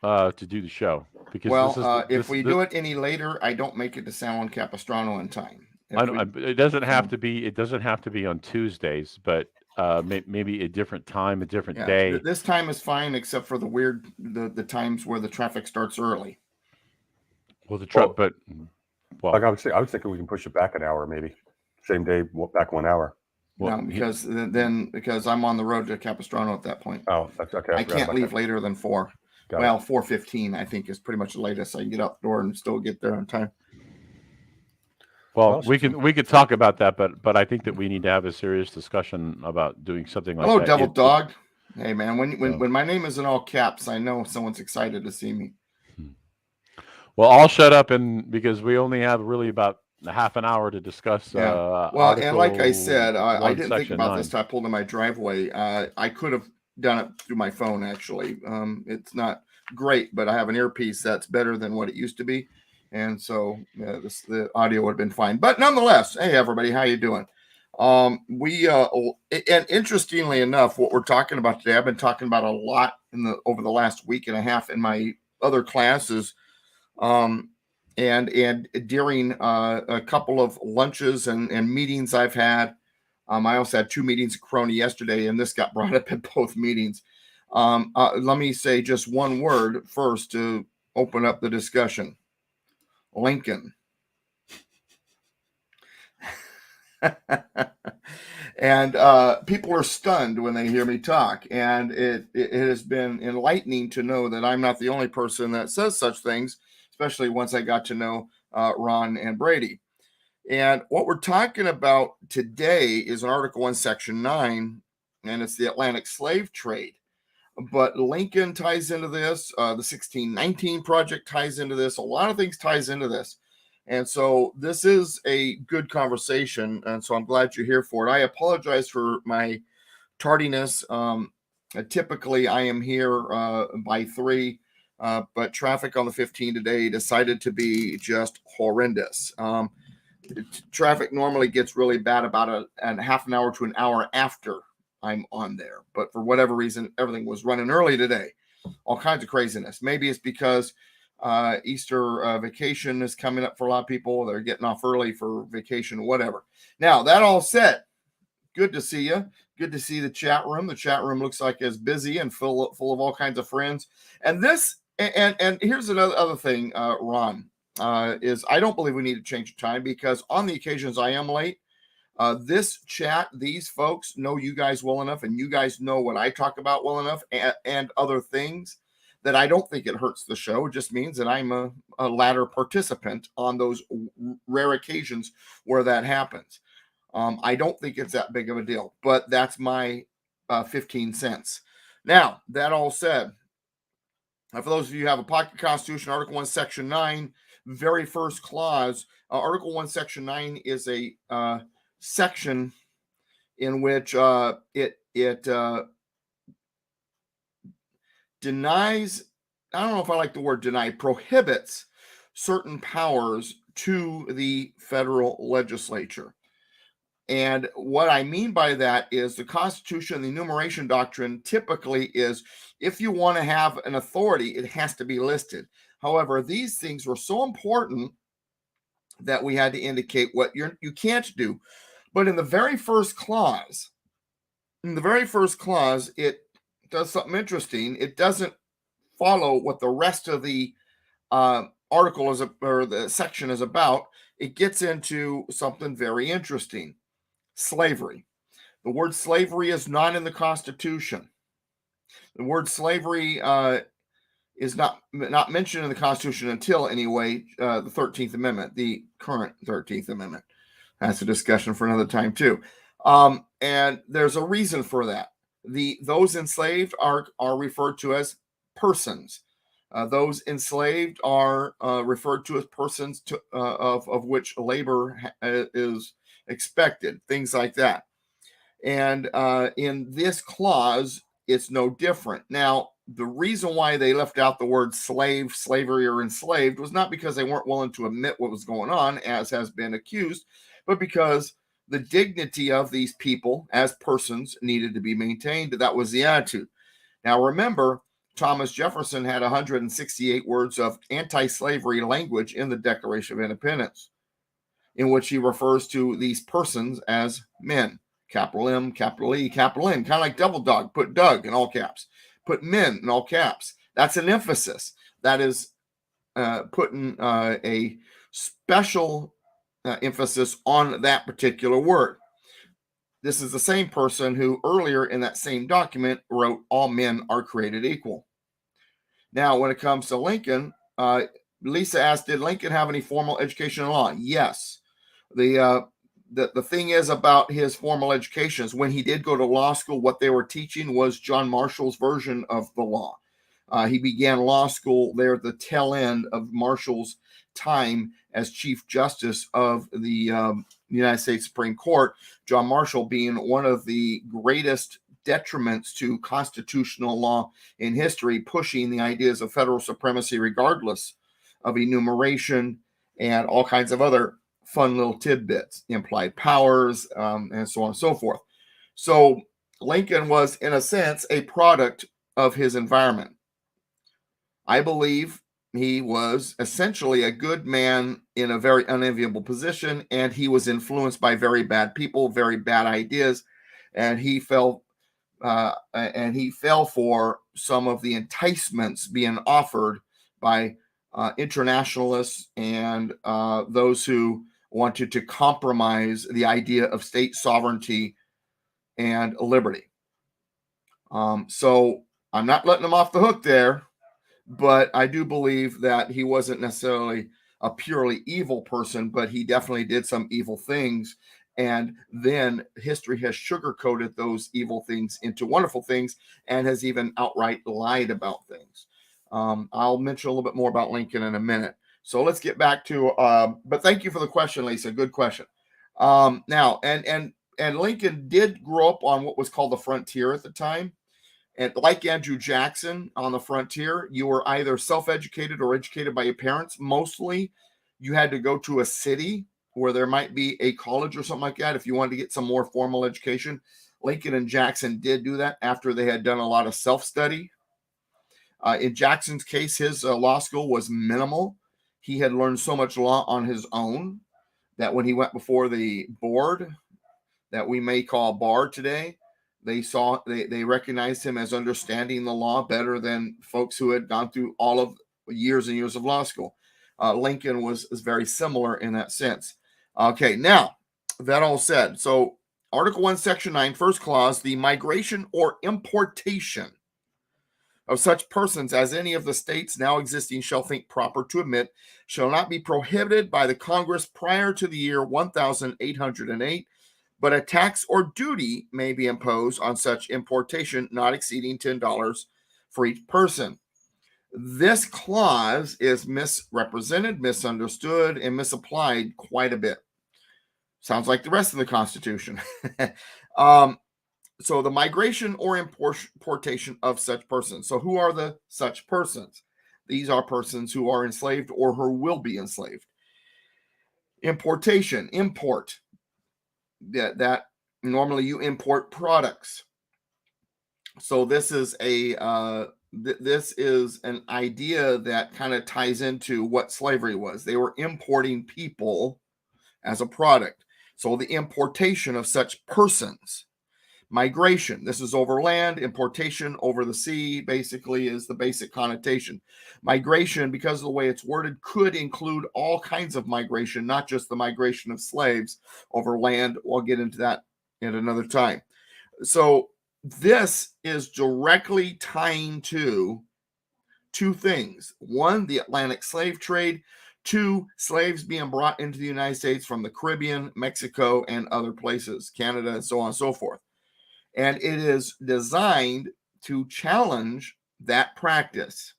to do the show, because if we do it any later, I don't make it to San Juan Capistrano in time. It doesn't have to be. It doesn't have to be on Tuesdays, but maybe a different time, a different day. This time is fine, except for the times where the traffic starts early. Well, I was thinking we can push it back an hour, maybe same day, back 1 hour. Well, No, because I'm on the road to Capistrano at that point. Oh, that's okay. I forgot can't about leave that. later than 4. Got it. Well, 4:15 I think is pretty much the latest I can get out the door and still get there on time. well, Well, we could talk about that, but I think that we need to have a serious discussion about doing something like Hello, that. Devil Dog. Hey man, when So- when my name is in all caps, I know someone's excited to see me. Well, I'll shut up because we only have really about a half an hour to discuss. Yeah. Well, and like I said, I 1, didn't think Section about 9. this till I pulled in my driveway. I could have done it through my phone actually. It's not great, but I have an earpiece that's better than what it used to be, and so the audio would have been fine. But nonetheless, hey everybody, how you doing? And interestingly enough, what we're talking about today, I've been talking about a lot over the last week and a half in my other classes. And during a couple of lunches and meetings I've had, I also had 2 meetings at Corona yesterday, and this got brought up at both meetings. Let me say just one word first to open up the discussion. Lincoln. And people are stunned when they hear me talk, and it has been enlightening to know that I'm not the only person that says such things, especially once I got to know Ron and Brady. And what we're talking about today is an Article 1, Section 9, and it's the Atlantic slave trade. But Lincoln ties into this. The 1619 project ties into this. A lot of things ties into this. And so this is a good conversation, and so I'm glad you're here for it. I apologize for my tardiness. Typically, I am here by 3, but traffic on the 15 today decided to be just horrendous. Traffic normally gets really bad about a half an hour to an hour after I'm on there, but for whatever reason, everything was running early today. All kinds of craziness. Maybe it's because Easter vacation is coming up for a lot of people. They're getting off early for vacation, whatever. Now, that all said, good to see you. Good to see the chat room. The chat room looks like it's busy and full of all kinds of friends. And here's another thing, Ron, is I don't believe we need to change the time, because on the occasions I am late, this chat, these folks know you guys well enough, and you guys know what I talk about well enough, and other things, that I don't think it hurts the show. It just means that I'm a ladder participant on those rare occasions where that happens. I don't think it's that big of a deal, but that's my 15 cents. Now, that all said, for those of you who have a pocket constitution, Article 1, Section 9, very first clause, Article 1, Section 9 is a section in which it denies, I don't know if I like the word deny, prohibits certain powers to the federal legislature. And what I mean by that is the Constitution, the enumeration doctrine typically is, if you want to have an authority, it has to be listed. However, these things were so important that we had to indicate what you can't do. But in the very first clause, it does something interesting. It doesn't follow what the rest of the article is, or the section is about. It gets into something very interesting. Slavery. The word slavery is not in the Constitution. The word slavery is not mentioned in the Constitution until, anyway, the 13th Amendment, the current 13th Amendment. That's a discussion for another time too. And there's a reason for that. Those enslaved are referred to as persons. Those enslaved are referred to as persons of which labor is expected, things like that. And in this clause, it's no different. Now, the reason why they left out the word slave, slavery, or enslaved was not because they weren't willing to admit what was going on, as has been accused, but because the dignity of these people as persons needed to be maintained. That was the attitude. Now, remember, Thomas Jefferson had 168 words of anti-slavery language in the Declaration of Independence, in which he refers to these persons as men. Capital M, capital E, capital N, kind of like Double Dog, put Doug in all caps, put men in all caps. That's an emphasis. That is putting a special emphasis on that particular word. This is the same person who earlier in that same document wrote, all men are created equal. Now, when it comes to Lincoln, Lisa asked, did Lincoln have any formal education in law? Yes. The thing is about his formal education is when he did go to law school, what they were teaching was John Marshall's version of the law. He began law school there at the tail end of Marshall's time as Chief Justice of the United States Supreme Court, John Marshall being one of the greatest detriments to constitutional law in history, pushing the ideas of federal supremacy regardless of enumeration and all kinds of other fun little tidbits, implied powers, and so on and so forth. So Lincoln was, in a sense, a product of his environment. I believe he was essentially a good man in a very unenviable position, and he was influenced by very bad people, very bad ideas, and he fell for some of the enticements being offered by internationalists and those who wanted to compromise the idea of state sovereignty and liberty. So I'm not letting him off the hook there, but I do believe that he wasn't necessarily a purely evil person, but he definitely did some evil things. And then history has sugarcoated those evil things into wonderful things and has even outright lied about things. I'll mention a little bit more about Lincoln in a minute. So let's get back to, but thank you for the question, Lisa. Good question. Now, and Lincoln did grow up on what was called the frontier at the time. And like Andrew Jackson on the frontier, you were either self-educated or educated by your parents. Mostly, you had to go to a city where there might be a college or something like that if you wanted to get some more formal education. Lincoln and Jackson did do that after they had done a lot of self-study. In Jackson's case, his law school was minimal. He had learned so much law on his own that when he went before the board that we may call bar today, they recognized him as understanding the law better than folks who had gone through all of years and years of law school. Lincoln was very similar in that sense. Okay, now that all said, so Article 1, Section 9, first clause, the migration or importation of such persons as any of the states now existing shall think proper to admit shall not be prohibited by the Congress prior to the year 1808, but a tax or duty may be imposed on such importation not exceeding $10 for each person. This clause is misrepresented, misunderstood, and misapplied quite a bit. Sounds like the rest of the Constitution. So the migration or importation of such persons. So who are the such persons? These are persons who are enslaved or who will be enslaved. Importation, import. That normally you import products. So this is this is an idea that kind of ties into what slavery was. They were importing people as a product. So the importation of such persons. Migration, this is over land. Importation over the sea basically is the basic connotation. Migration, because of the way it's worded, could include all kinds of migration, not just the migration of slaves over land. We'll get into that at another time. So this is directly tying to two things. One, the Atlantic slave trade. Two, slaves being brought into the United States from the Caribbean, Mexico, and other places, Canada, and so on and so forth. And it is designed to challenge that practice.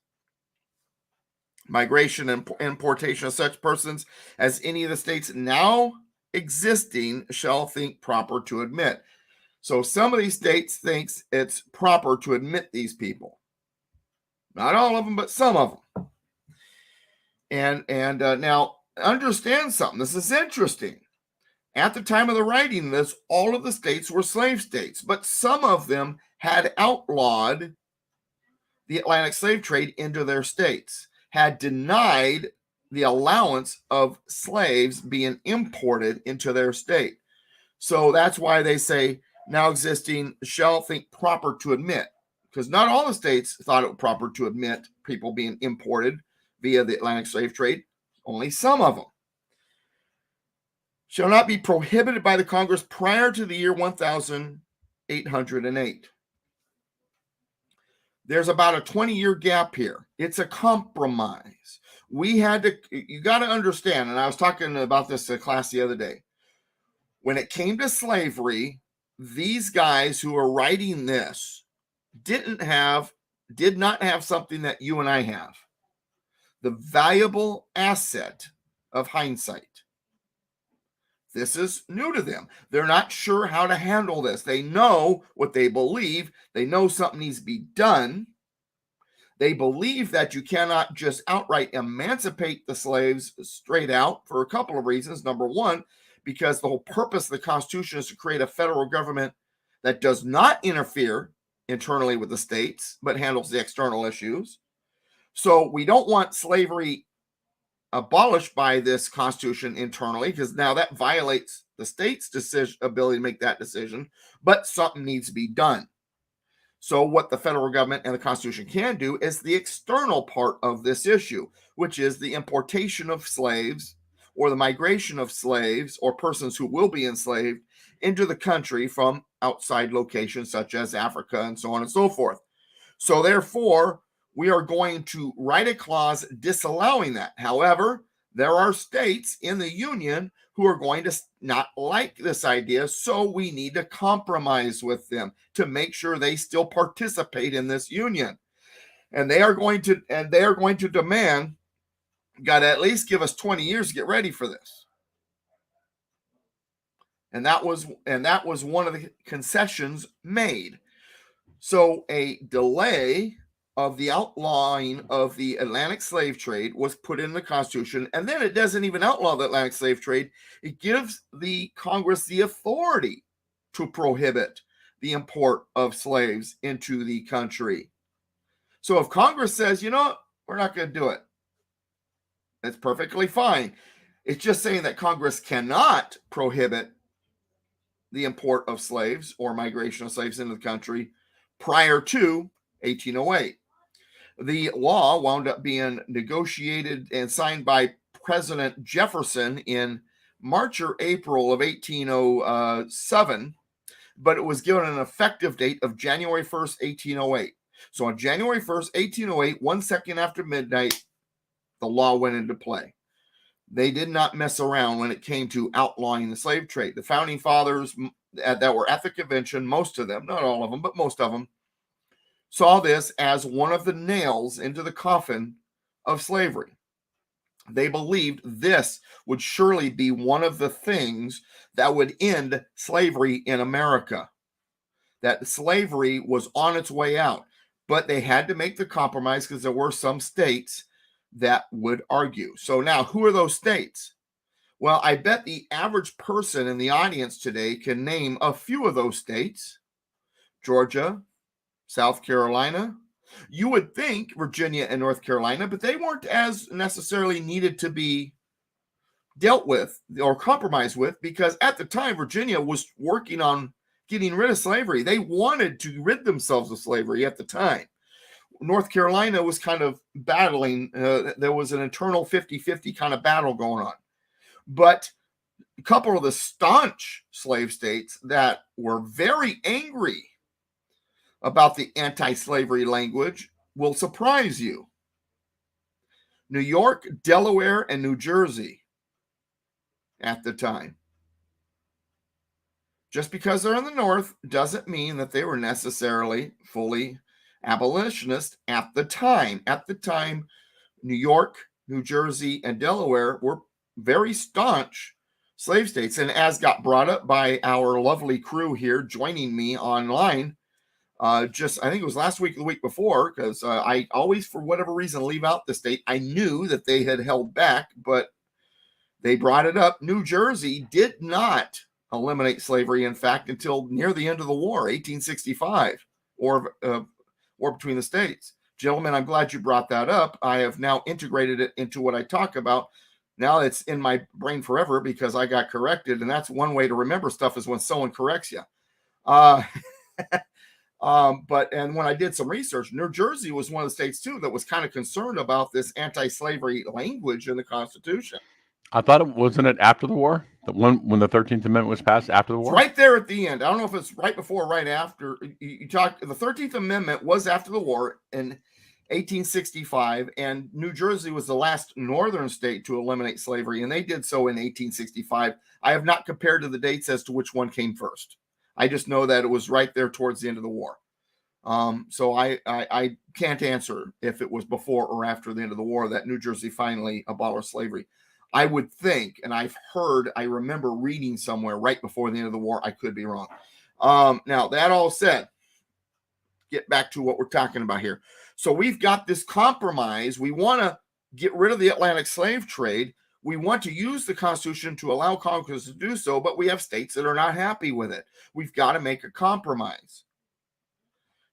Migration and importation of such persons as any of the states now existing shall think proper to admit. So some of these states thinks it's proper to admit these people. Not all of them, but some of them. And now understand something. This is interesting. At the time of the writing of this, all of the states were slave states, but some of them had outlawed the Atlantic slave trade into their states, had denied the allowance of slaves being imported into their state. So that's why they say now existing shall think proper to admit, because not all the states thought it proper to admit people being imported via the Atlantic slave trade, only some of them. shall not be prohibited by the Congress prior to the year 1808. There's about a 20-year gap here. It's a compromise. You got to understand, and I was talking about this to class the other day. When it came to slavery, these guys who are writing this did not have something that you and I have. The valuable asset of hindsight. This is new to them. They're not sure how to handle this. They know what they believe. They know something needs to be done. They believe that you cannot just outright emancipate the slaves straight out for a couple of reasons. Number one, because the whole purpose of the Constitution is to create a federal government that does not interfere internally with the states, but handles the external issues. So we don't want slavery abolished by this Constitution internally, because now that violates the state's ability to make that decision, but something needs to be done. So what the federal government and the Constitution can do is the external part of this issue, which is the importation of slaves or the migration of slaves or persons who will be enslaved into the country from outside locations such as Africa and so on and so forth. So therefore, we are going to write a clause disallowing that. However, there are states in the Union who are going to not like this idea, so we need to compromise with them to make sure they still participate in this union. And they are going to demand, got to at least give us 20 years to get ready for this. And that was one of the concessions made. So a delay of the outlawing of the Atlantic slave trade was put in the Constitution, and then it doesn't even outlaw the Atlantic slave trade. It gives the Congress the authority to prohibit the import of slaves into the country. So if Congress says, you know what, we're not going to do it, that's perfectly fine. It's just saying that Congress cannot prohibit the import of slaves or migration of slaves into the country prior to 1808. The law wound up being negotiated and signed by President Jefferson in March or April of 1807, but it was given an effective date of January 1st, 1808. So on January 1st, 1808, 1 second after midnight, the law went into play. They did not mess around when it came to outlawing the slave trade. The founding fathers that were at the convention, most of them, not all of them, but most of them, saw this as one of the nails into the coffin of slavery. They believed this would surely be one of the things that would end slavery in America, that slavery was on its way out. But they had to make the compromise because there were some states that would argue. So now, who are those states? Well, I bet the average person in the audience today can name a few of those states. Georgia, South Carolina. You would think Virginia and North Carolina, but they weren't as necessarily needed to be dealt with or compromised with, because at the time, Virginia was working on getting rid of slavery. They wanted to rid themselves of slavery at the time. North Carolina was kind of battling. There was an internal 50-50 kind of battle going on. But a couple of the staunch slave states that were very angry about the anti-slavery language will surprise you. New York, Delaware, and New Jersey at the time. Just because they're in the North doesn't mean that they were necessarily fully abolitionist at the time. At the time, New York, New Jersey, and Delaware were very staunch slave states. And as got brought up by our lovely crew here joining me online, I think it was last week or the week before, because I always, for whatever reason, leave out the state. I knew that they had held back, but they brought it up. New Jersey did not eliminate slavery, in fact, until near the end of the war, 1865, or between the states. Gentlemen, I'm glad you brought that up. I have now integrated it into what I talk about. Now it's in my brain forever because I got corrected, and that's one way to remember stuff is when someone corrects you. And when I did some research, New Jersey was one of the states too that was kind of concerned about this anti-slavery language in the Constitution. I thought wasn't it after the war When the 13th Amendment was passed after the It's war? right there at the end. I don't know if it's right before or right after. You talk. The 13th Amendment was after the war in 1865, and New Jersey was the last northern state to eliminate slavery, and they did so in 1865. I have not compared to the dates as to which one came first. I just know that it was right there towards the end of the war. So I can't answer if it was before or after the end of the war that New Jersey finally abolished slavery. I would think, and I remember reading somewhere right before the end of the war. I could be wrong. Now, that all said, get back to what we're talking about here. So we've got this compromise. We want to get rid of the Atlantic slave trade. We want to use the Constitution to allow Congress to do so, but we have states that are not happy with it. We've got to make a compromise.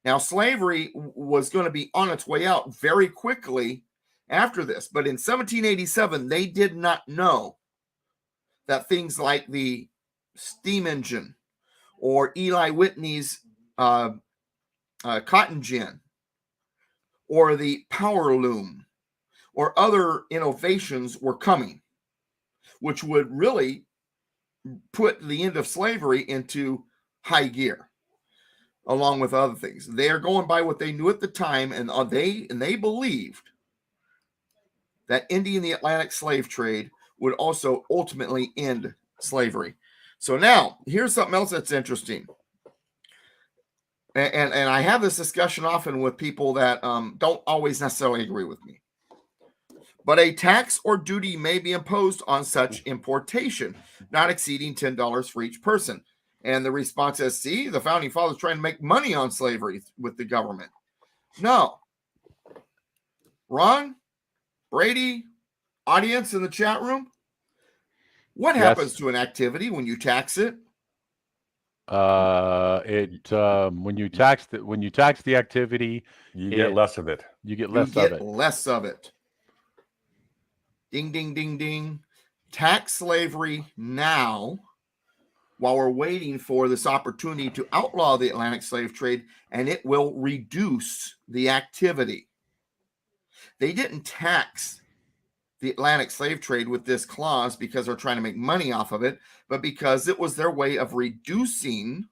Now, slavery was going to be on its way out very quickly after this, but in 1787, they did not know that things like the steam engine or Eli Whitney's cotton gin or the power loom or other innovations were coming, which would really put the end of slavery into high gear, along with other things. They are going by what they knew at the time, and they believed that ending the Atlantic slave trade would also ultimately end slavery. So now, here's something else that's interesting. And I have this discussion often with people that don't always necessarily agree with me. But a tax or duty may be imposed on such importation, not exceeding $10 for each person. And the response is, see, the founding fathers trying to make money on slavery with the government. No. Ron, Brady, audience in the chat room, what happens to an activity when you tax it? When you tax the activity, You get less of it. You get less of it. Ding, ding, ding, ding. Tax slavery now, while we're waiting for this opportunity to outlaw the Atlantic slave trade, and it will reduce the activity. They didn't tax the Atlantic slave trade with this clause because they're trying to make money off of it, but because it was their way of reducing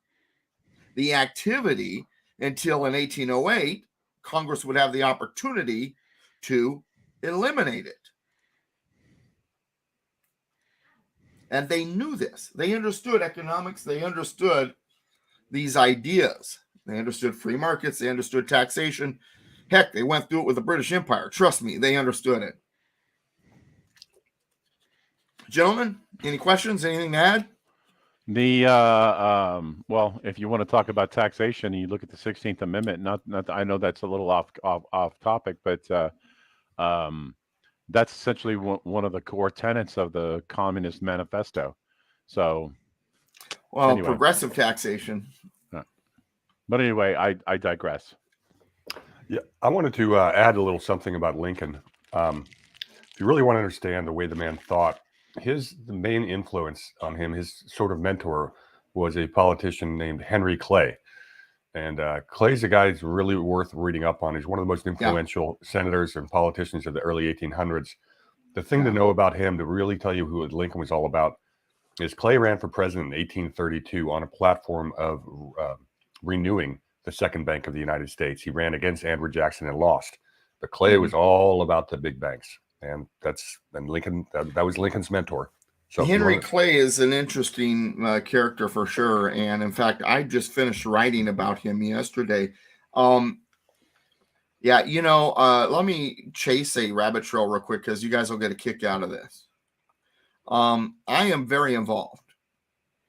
the activity until in 1808, Congress would have the opportunity to eliminate it. And they knew this. They understood economics. They understood these ideas. They understood free markets. They understood taxation. Heck, they went through it with the British Empire. Trust me, they understood it. Gentlemen, any questions? Anything to add? Well, if you want to talk about taxation, you look at the 16th Amendment. Not I know that's a little off topic, but that's essentially one of the core tenets of the Communist Manifesto. So, well, anyway. Progressive taxation. But anyway, I digress. Yeah, I wanted to add a little something about Lincoln. If you really want to understand the way the man thought, the main influence on him, his sort of mentor, was a politician named Henry Clay. And Clay's a guy who's really worth reading up on. He's one of the most influential senators and politicians of the early 1800s. The thing to know about him, to really tell you who Lincoln was all about, is Clay ran for president in 1832 on a platform of renewing the Second Bank of the United States. He ran against Andrew Jackson and lost. But Clay was all about the big banks. And Lincoln, that was Lincoln's mentor. So Henry Clay is an interesting character for sure. And in fact, I just finished writing about him yesterday. Let me chase a rabbit trail real quick because you guys will get a kick out of this. I am very involved.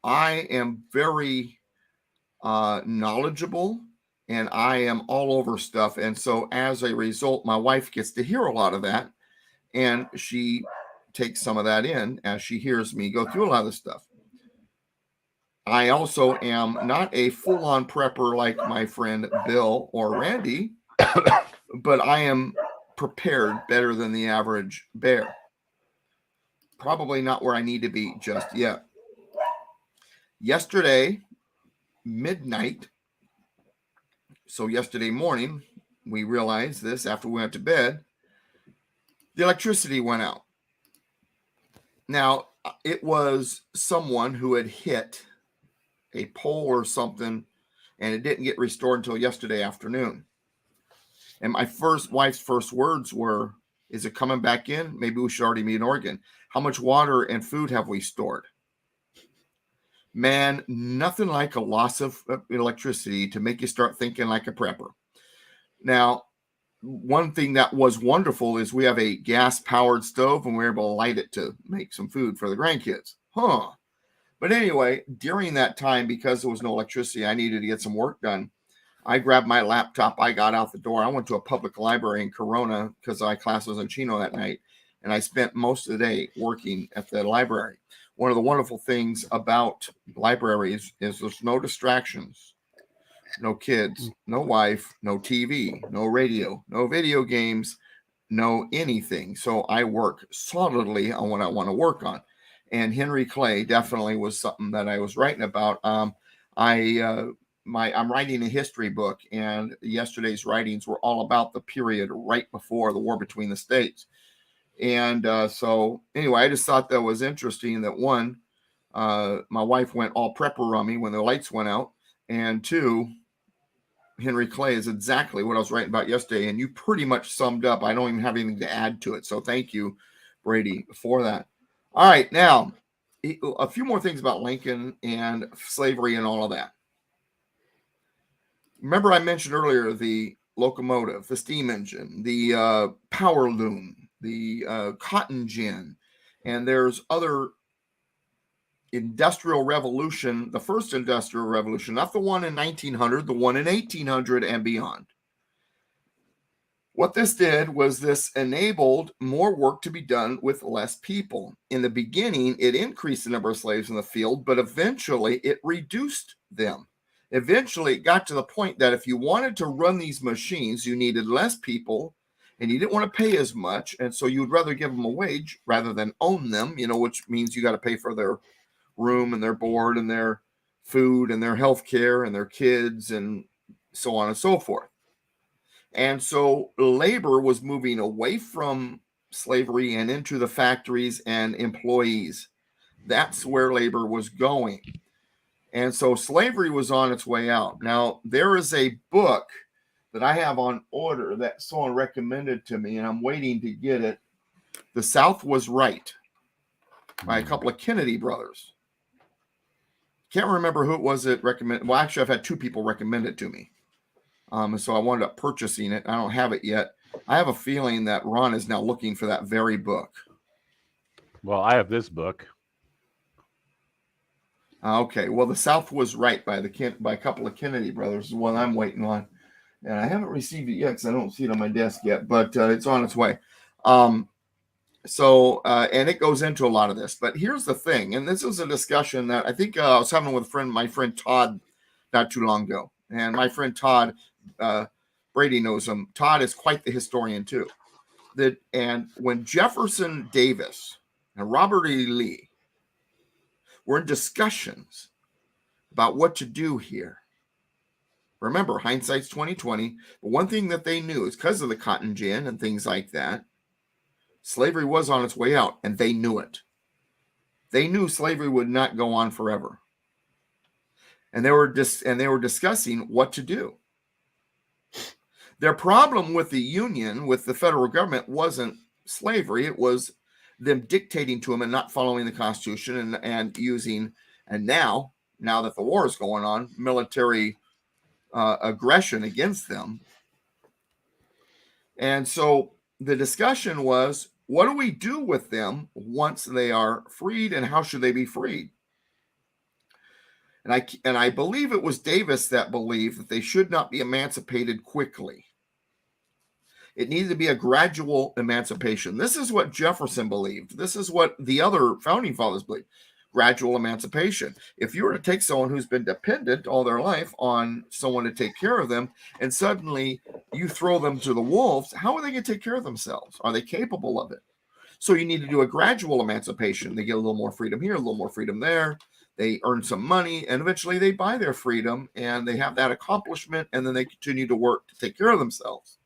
I am very knowledgeable, and I am all over stuff. And so as a result, my wife gets to hear a lot of that. And she takes some of that in as she hears me go through a lot of this stuff. I also am not a full-on prepper like my friend Bill or Randy, but I am prepared better than the average bear. Probably not where I need to be just yet. Yesterday, midnight, so yesterday morning, we realized this after we went to bed, the electricity went out. Now, it was someone who had hit a pole or something, and it didn't get restored until yesterday afternoon. And my wife's first words were, "Is it coming back in? Maybe we should already meet in Oregon. How much water and food have we stored?" Man, nothing like a loss of electricity to make you start thinking like a prepper. Now, one thing that was wonderful is we have a gas-powered stove, and we're able to light it to make some food for the grandkids. But anyway, during that time, because there was no electricity, I needed to get some work done. I grabbed my laptop. I got out the door. I went to a public library in Corona because I class was in Chino that night. And I spent most of the day working at the library. One of the wonderful things about libraries is there's no distractions, no kids, no wife, no TV, no radio, no video games, no anything. So I work solidly on what I want to work on. And Henry Clay definitely was something that I was writing about. I'm writing a history book, and yesterday's writings were all about the period right before the war between the states. And so anyway, I just thought that was interesting that one, my wife went all prepper on me when the lights went out, and two, Henry Clay is exactly what I was writing about yesterday, and you pretty much summed up. I don't even have anything to add to it. So thank you, Brady, for that. All right, now a few more things about Lincoln and slavery and all of that. Remember, I mentioned earlier the locomotive, the steam engine, the power loom, the cotton gin, and there's other industrial revolution, the first industrial revolution, not the one in 1900, the one in 1800 and beyond. What this did was this enabled more work to be done with less people. In the beginning, it increased the number of slaves in the field, but eventually it reduced them. Eventually, it got to the point that if you wanted to run these machines, you needed less people, and you didn't want to pay as much, and so you'd rather give them a wage rather than own them, which means you got to pay for their room and their board and their food and their health care and their kids and so on and so forth. And so labor was moving away from slavery and into the factories and employees. That's where labor was going. And so slavery was on its way out. Now, there is a book that I have on order that someone recommended to me, and I'm waiting to get it. The South Was Right, by a couple of Kennedy brothers. Can't remember who it was that recommended. Well, actually, I've had two people recommend it to me. And so I wound up purchasing it. I don't have it yet. I have a feeling that Ron is now looking for that very book. Well, I have this book. Okay. Well, The South Was Right by a couple of Kennedy brothers is the one I'm waiting on. And I haven't received it yet because I don't see it on my desk yet, but it's on its way. And it goes into a lot of this. But here's the thing, and this is a discussion that I think I was having with my friend Todd not too long ago. And my friend Todd, Brady knows him. Todd is quite the historian too. And when Jefferson Davis and Robert E. Lee were in discussions about what to do here, remember, hindsight's 20/20. But one thing that they knew is because of the cotton gin and things like that, slavery was on its way out, and they knew it. They knew slavery would not go on forever. And they were discussing what to do. Their problem with the Union, with the federal government, wasn't slavery. It was them dictating to them and not following the Constitution and using, and now that the war is going on, military aggression against them. And so the discussion was, what do we do with them once they are freed, and how should they be freed? And I believe it was Davis that believed that they should not be emancipated quickly. It needed to be a gradual emancipation. This is what Jefferson believed. This is what the other founding fathers believed. Gradual emancipation. If you were to take someone who's been dependent all their life on someone to take care of them, and suddenly you throw them to the wolves, how are they going to take care of themselves? Are they capable of it? So you need to do a gradual emancipation. They get a little more freedom here, a little more freedom there. They earn some money, and eventually they buy their freedom, and they have that accomplishment, and then they continue to work to take care of themselves.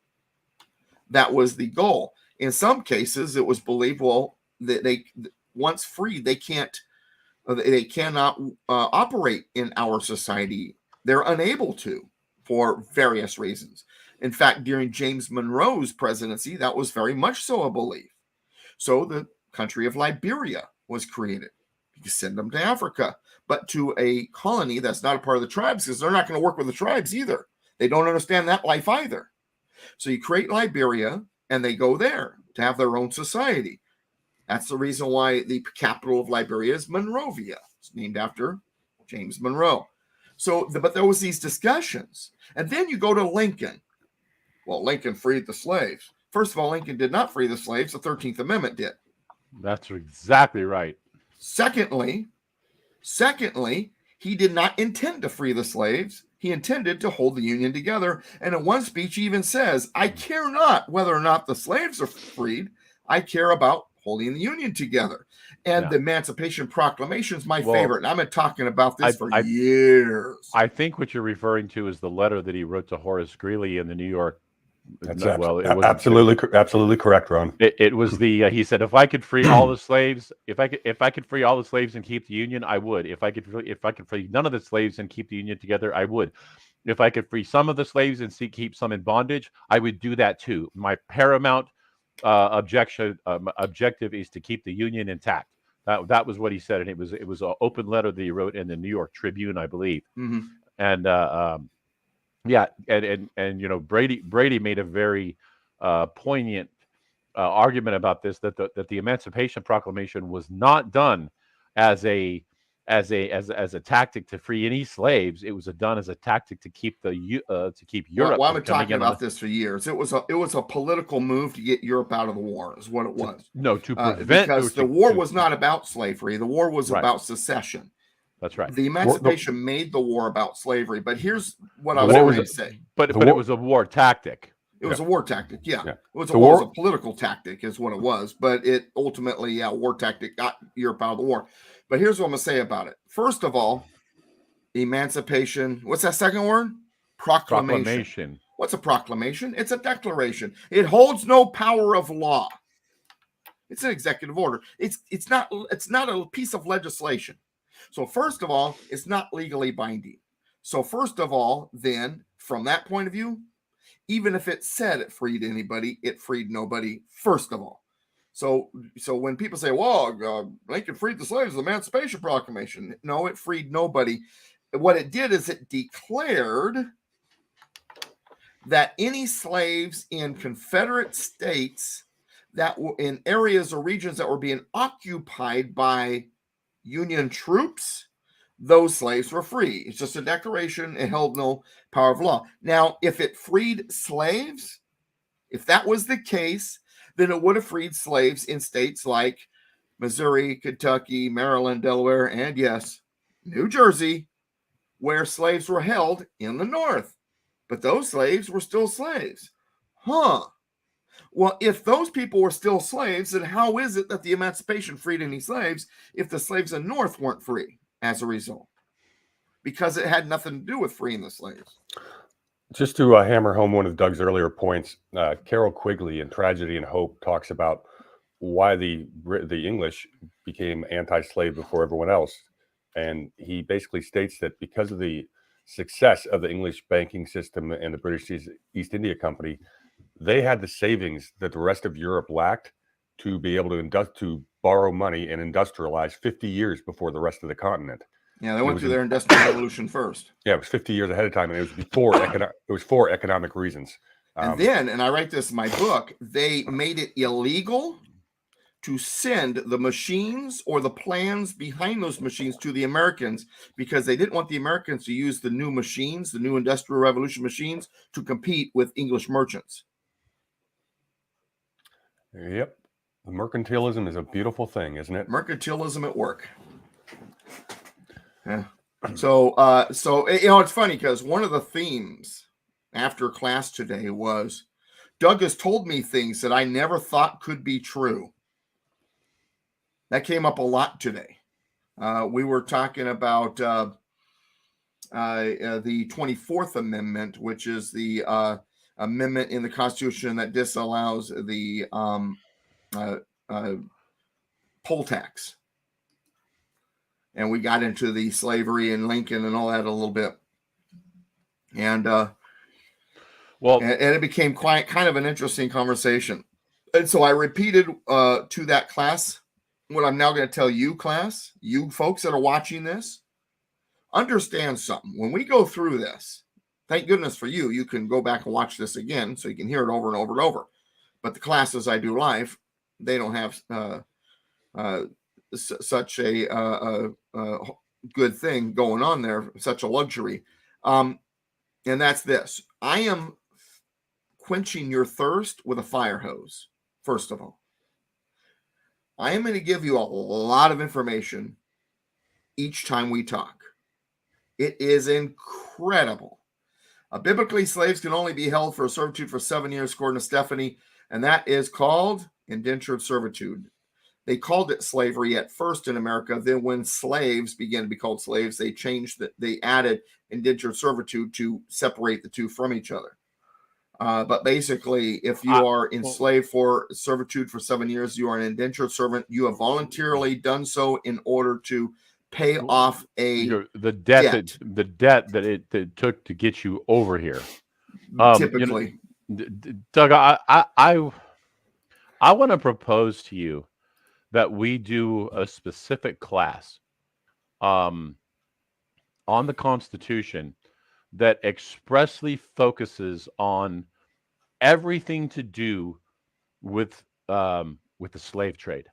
That was the goal. In some cases, it was believed, well, once freed, they cannot operate in our society. They're unable to for various reasons. In fact, during James Monroe's presidency, that was very much so a belief. So the country of Liberia was created. You can send them to Africa, but to a colony that's not a part of the tribes, because they're not going to work with the tribes either. They don't understand that life either. So you create Liberia, and they go there to have their own society. That's the reason why the capital of Liberia is Monrovia. It's named after James Monroe. So, but there was these discussions. And then you go to Lincoln. Well, Lincoln freed the slaves. First of all, Lincoln did not free the slaves. The 13th Amendment did. That's exactly right. Secondly, he did not intend to free the slaves. He intended to hold the Union together. And in one speech, he even says, I care not whether or not the slaves are freed. I care about holding the Union together. And the Emancipation Proclamation is my favorite. And I've been talking about this for years. I think what you're referring to is the letter that he wrote to Horace Greeley in the New York. That's absolutely correct, Ron. It was he said, if I could free all the slaves, if I could free all the slaves and keep the Union, I would. If I could free none of the slaves and keep the Union together, I would. If I could free some of the slaves and keep some in bondage, I would do that too. My paramount objective is to keep the Union intact. That was what he said, and it was an open letter that he wrote in the New York Tribune, I believe. Mm-hmm. And and you know, Brady made a very poignant argument about this, that the Emancipation Proclamation was not done as a tactic to free any slaves. It was done as a tactic to keep Europe. Well, I've been talking about this for years. It was a political move to get Europe out of the war, is what it was. To prevent, because the war was not about slavery. The war was about secession. That's right. The Emancipation made the war about slavery. But here's what I was going to say. But it was a war tactic. It was a war tactic. Yeah. It was a political tactic is what it was. But it ultimately, war tactic got Europe out of the war. But here's what I'm going to say about it. First of all, emancipation. What's that second word? Proclamation. What's a proclamation? It's a declaration. It holds no power of law. It's an executive order. It's not a piece of legislation. So first of all, it's not legally binding. So first of all, then, from that point of view, even if it said it freed anybody, it freed nobody, first of all. So when people say, well, Lincoln freed the slaves, the Emancipation Proclamation. No, it freed nobody. What it did is it declared that any slaves in Confederate states that were in areas or regions that were being occupied by Union troops, those slaves were free. It's just a declaration. It held no power of law. Now, if it freed slaves, if that was the case, then it would have freed slaves in states like Missouri, Kentucky, Maryland, Delaware, and yes, New Jersey, where slaves were held in the North. But those slaves were still slaves. Well, if those people were still slaves, then how is it that the Emancipation freed any slaves if the slaves in the North weren't free as a result? Because it had nothing to do with freeing the slaves. Just to hammer home one of Doug's earlier points, Carroll Quigley in Tragedy and Hope talks about why the English became anti-slave before everyone else. And he basically states that because of the success of the English banking system and the British East India Company, they had the savings that the rest of Europe lacked to be able to borrow money and industrialize 50 years before the rest of the continent. Yeah, they went through their industrial revolution first. Yeah, it was 50 years ahead of time, and it was for economic reasons. And I write this in my book, they made it illegal to send the machines or the plans behind those machines to the Americans because they didn't want the Americans to use the new machines, the new industrial revolution machines, to compete with English merchants. Yep. Mercantilism is a beautiful thing, isn't it? Mercantilism at work. Yeah. So it's funny because one of the themes after class today was Doug has told me things that I never thought could be true. That came up a lot today. We were talking about the 24th Amendment, which is the amendment in the Constitution that disallows the poll tax. And we got into the slavery and Lincoln and all that a little bit. And it became quite kind of an interesting conversation. And so I repeated to that class what I'm now going to tell you, class, you folks that are watching this, understand something. When we go through this, thank goodness for you, you can go back and watch this again so you can hear it over and over and over. But the classes I do live, they don't have such a good thing going on there, such a luxury. And that's this. I am quenching your thirst with a fire hose, first of all. I am going to give you a lot of information each time we talk. It is incredible. Biblically, slaves can only be held for servitude for 7 years, according to Stephanie, and that is called indentured servitude. They called it slavery at first in America. Then when slaves began to be called slaves, they changed that. They added indentured servitude to separate the two from each other. But basically, if you are enslaved for servitude for 7 years, you are an indentured servant. You have voluntarily done so in order to pay off the debt that it took to get you over here. Typically, Doug, I want to propose to you that we do a specific class on the Constitution that expressly focuses on everything to do with the slave trade,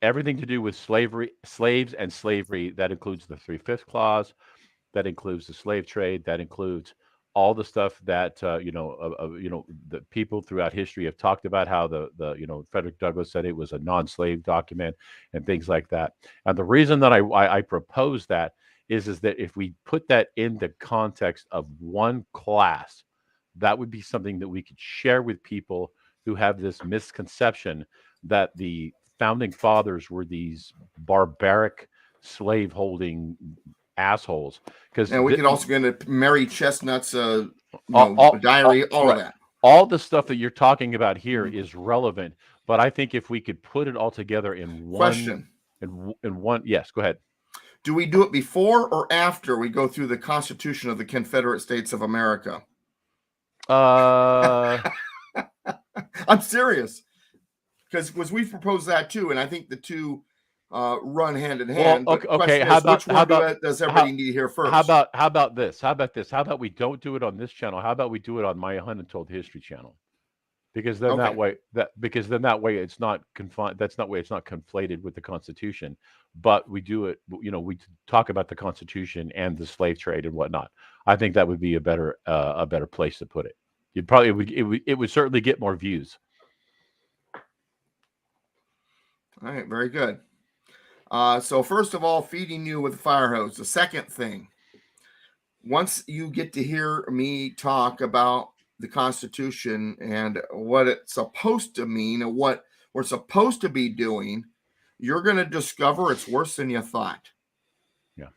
everything to do with slaves and slavery. That includes the 3/5 clause, that includes the slave trade, that includes all the stuff that the people throughout history have talked about, how the Frederick Douglass said it was a non-slave document and things like that. And the reason that I propose that is that if we put that in the context of one class, that would be something that we could share with people who have this misconception that the founding fathers were these barbaric slave-holding assholes. And we could also get into Mary Chestnut's diary, all of that. All the stuff that you're talking about here is relevant, but I think if we could put it all together in one question, yes, go ahead. Do we do it before or after we go through the Constitution of the Confederate States of America? I'm serious, because we've proposed that too, and I think the two run hand in hand. Well, okay. How about does everybody need to hear first? How about this? How about we don't do it on this channel? How about we do it on my Untold History channel? Because then that way it's not confined. That's not way it's not conflated with the Constitution. But we do it. We talk about the Constitution and the slave trade and whatnot. I think that would be a better place to put it. It would certainly get more views. All right, very good. So first of all, feeding you with a fire hose. The second thing, once you get to hear me talk about the Constitution and what it's supposed to mean and what we're supposed to be doing, you're going to discover it's worse than you thought. Yeah.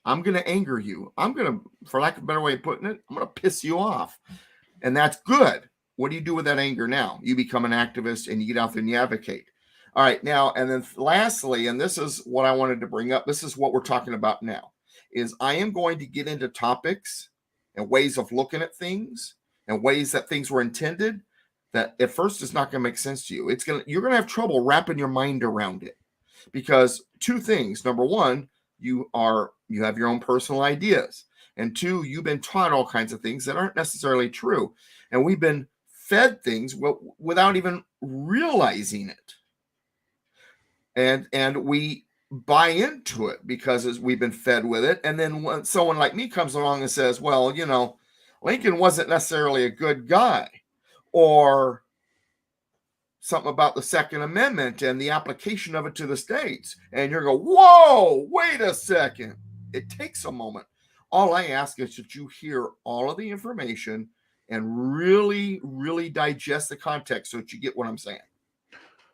I'm going to anger you. I'm going to, for lack of a better way of putting it, I'm going to piss you off. And that's good. What do you do with that anger now? You become an activist and you get out there and you advocate. All right, now, and then lastly, and this is what I wanted to bring up, this is what we're talking about now, is I am going to get into topics and ways of looking at things and ways that things were intended that at first is not going to make sense to you. You're going to have trouble wrapping your mind around it, because two things. Number one, you have your own personal ideas. And two, you've been taught all kinds of things that aren't necessarily true. And we've been fed things without even realizing it. And we buy into it because we've been fed with it. And then when someone like me comes along and says, well, Lincoln wasn't necessarily a good guy, or something about the Second Amendment and the application of it to the states, and you're going, whoa, wait a second. It takes a moment. All I ask is that you hear all of the information and really, really digest the context so that you get what I'm saying.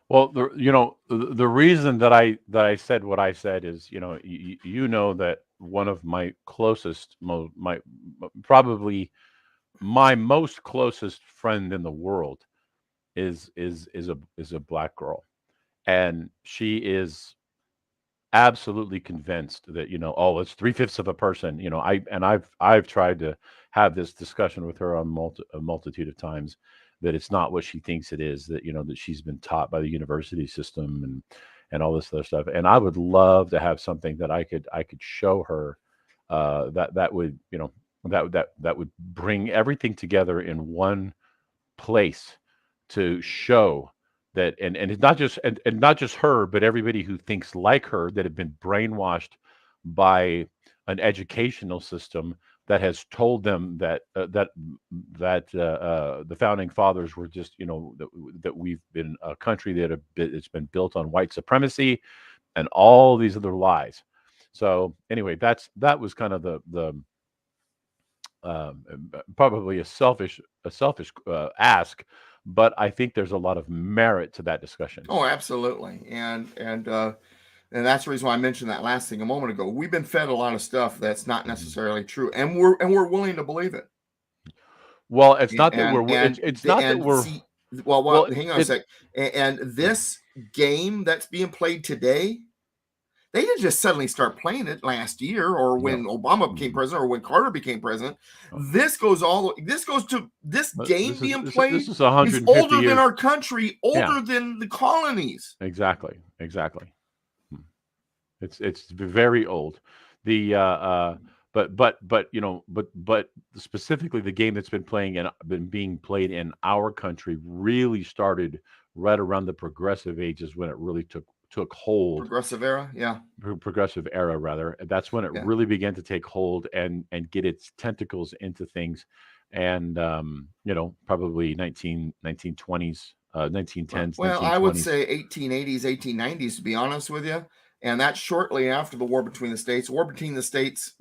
Well, the reason that I said what I said is, that one of my closest, probably my most closest friend in the world is a black girl, and she is absolutely convinced that, oh, it's 3/5 of a person. I've tried to have this discussion with her on a multitude of times, that it's not what she thinks it is, that that she's been taught by the university system and all this other stuff. And I would love to have something that I could show her, that would, that would bring everything together in one place, to show that, and it's not just, and not just her, but everybody who thinks like her, that have been brainwashed by an educational system that has told them that the founding fathers were just, that we've been a country it's been built on white supremacy and all these other lies. So anyway, that was kind of the probably a selfish ask, but I think there's a lot of merit to that discussion. Oh, absolutely. And that's the reason why I mentioned that last thing a moment ago. We've been fed a lot of stuff that's not necessarily true, and we're willing to believe it. Well, it's not that we're see, well, hang on a sec. And this game that's being played today, they didn't just suddenly start playing it last year, or when Obama became president, or when Carter became president. This goes to this game being played. This is 150 older years. than our country, older than the colonies. Exactly. It's very old. The but specifically the game that's been being played in our country really started right around the progressive ages, when it really took hold. Progressive era, yeah. Progressive era, rather. That's when it really began to take hold and get its tentacles into things. And probably 1920s, 1910s. Well, 1920s. I would say 1880s, 1890s, to be honest with you. And that's shortly after the war between the states. War between the states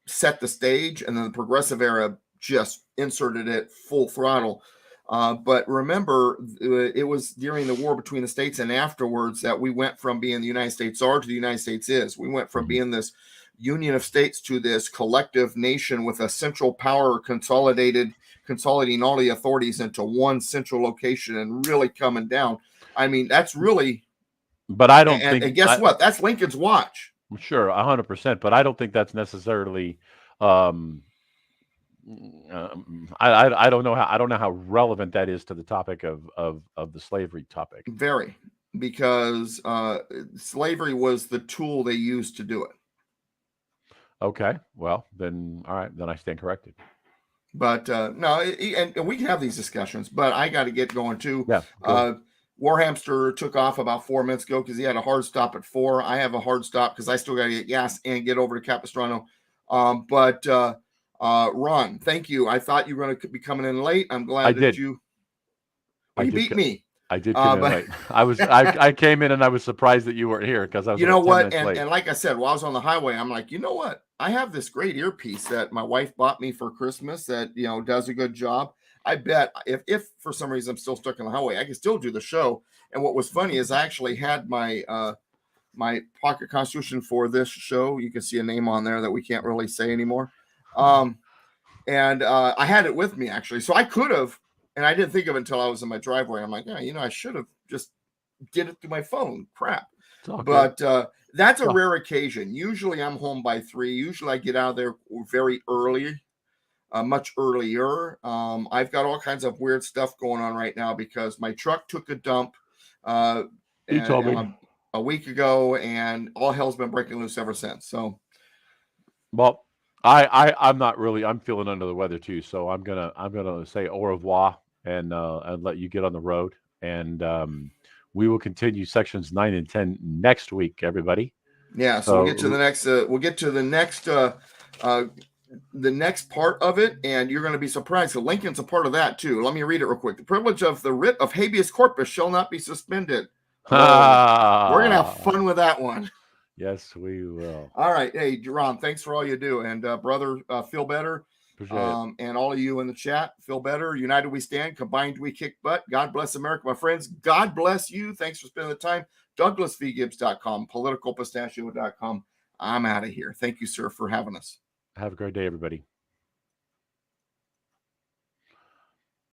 set the stage, and then the progressive era just inserted it full throttle. But remember, it was during the war between the states and afterwards that we went from being the United States are to the United States is. We went from being this union of states to this collective nation with a central power consolidating all the authorities into one central location and really coming down. I mean, that's really. But I don't think. And guess what? That's Lincoln's watch. Sure, 100%. But I don't think that's necessarily. I don't know how relevant that is to the topic of the slavery topic. Very, because slavery was the tool they used to do it. Okay, well then, all right, then I stand corrected. But no, and we can have these discussions. But I got to get going too. Yeah. Warhamster took off about 4 minutes ago because he had a hard stop at 4. I have a hard stop because I still got to get gas and get over to Capistrano. But Ron, thank you. I thought you were going to be coming in late. I'm glad you beat me. I did come in late. I came in and I was surprised that you weren't here, because I was. You know what? And like I said, while I was on the highway, I'm like, you know what? I have this great earpiece that my wife bought me for Christmas that does a good job. I bet if for some reason I'm still stuck on the highway, I can still do the show. And what was funny is I actually had my my pocket constitution for this show. You can see a name on there that we can't really say anymore. And I had it with me, actually. So I could have, and I didn't think of it until I was in my driveway. I'm like, I should have just did it through my phone. Crap. But that's a rare occasion. Usually I'm home by 3. Usually I get out of there very early. Much earlier. I've got all kinds of weird stuff going on right now because my truck took a dump a week ago, and all hell's been breaking loose ever since. So, well, I'm not really. I'm feeling under the weather too, so I'm gonna say au revoir and let you get on the road, and we will continue sections 9 and 10 next week, everybody. Yeah. So we'll get to the next. We'll get to the next. The next part of it, and you're going to be surprised. So Lincoln's a part of that too. Let me read it real quick. The privilege of the writ of habeas corpus shall not be suspended. We're going to have fun with that one. Yes, we will. All right. Hey, Ron, thanks for all you do. And brother, feel better. And all of you in the chat, feel better. United we stand. Combined we kick butt. God bless America, my friends. God bless you. Thanks for spending the time. DouglasVGibbs.com, politicalpistachio.com. I'm out of here. Thank you, sir, for having us. Have a great day, everybody.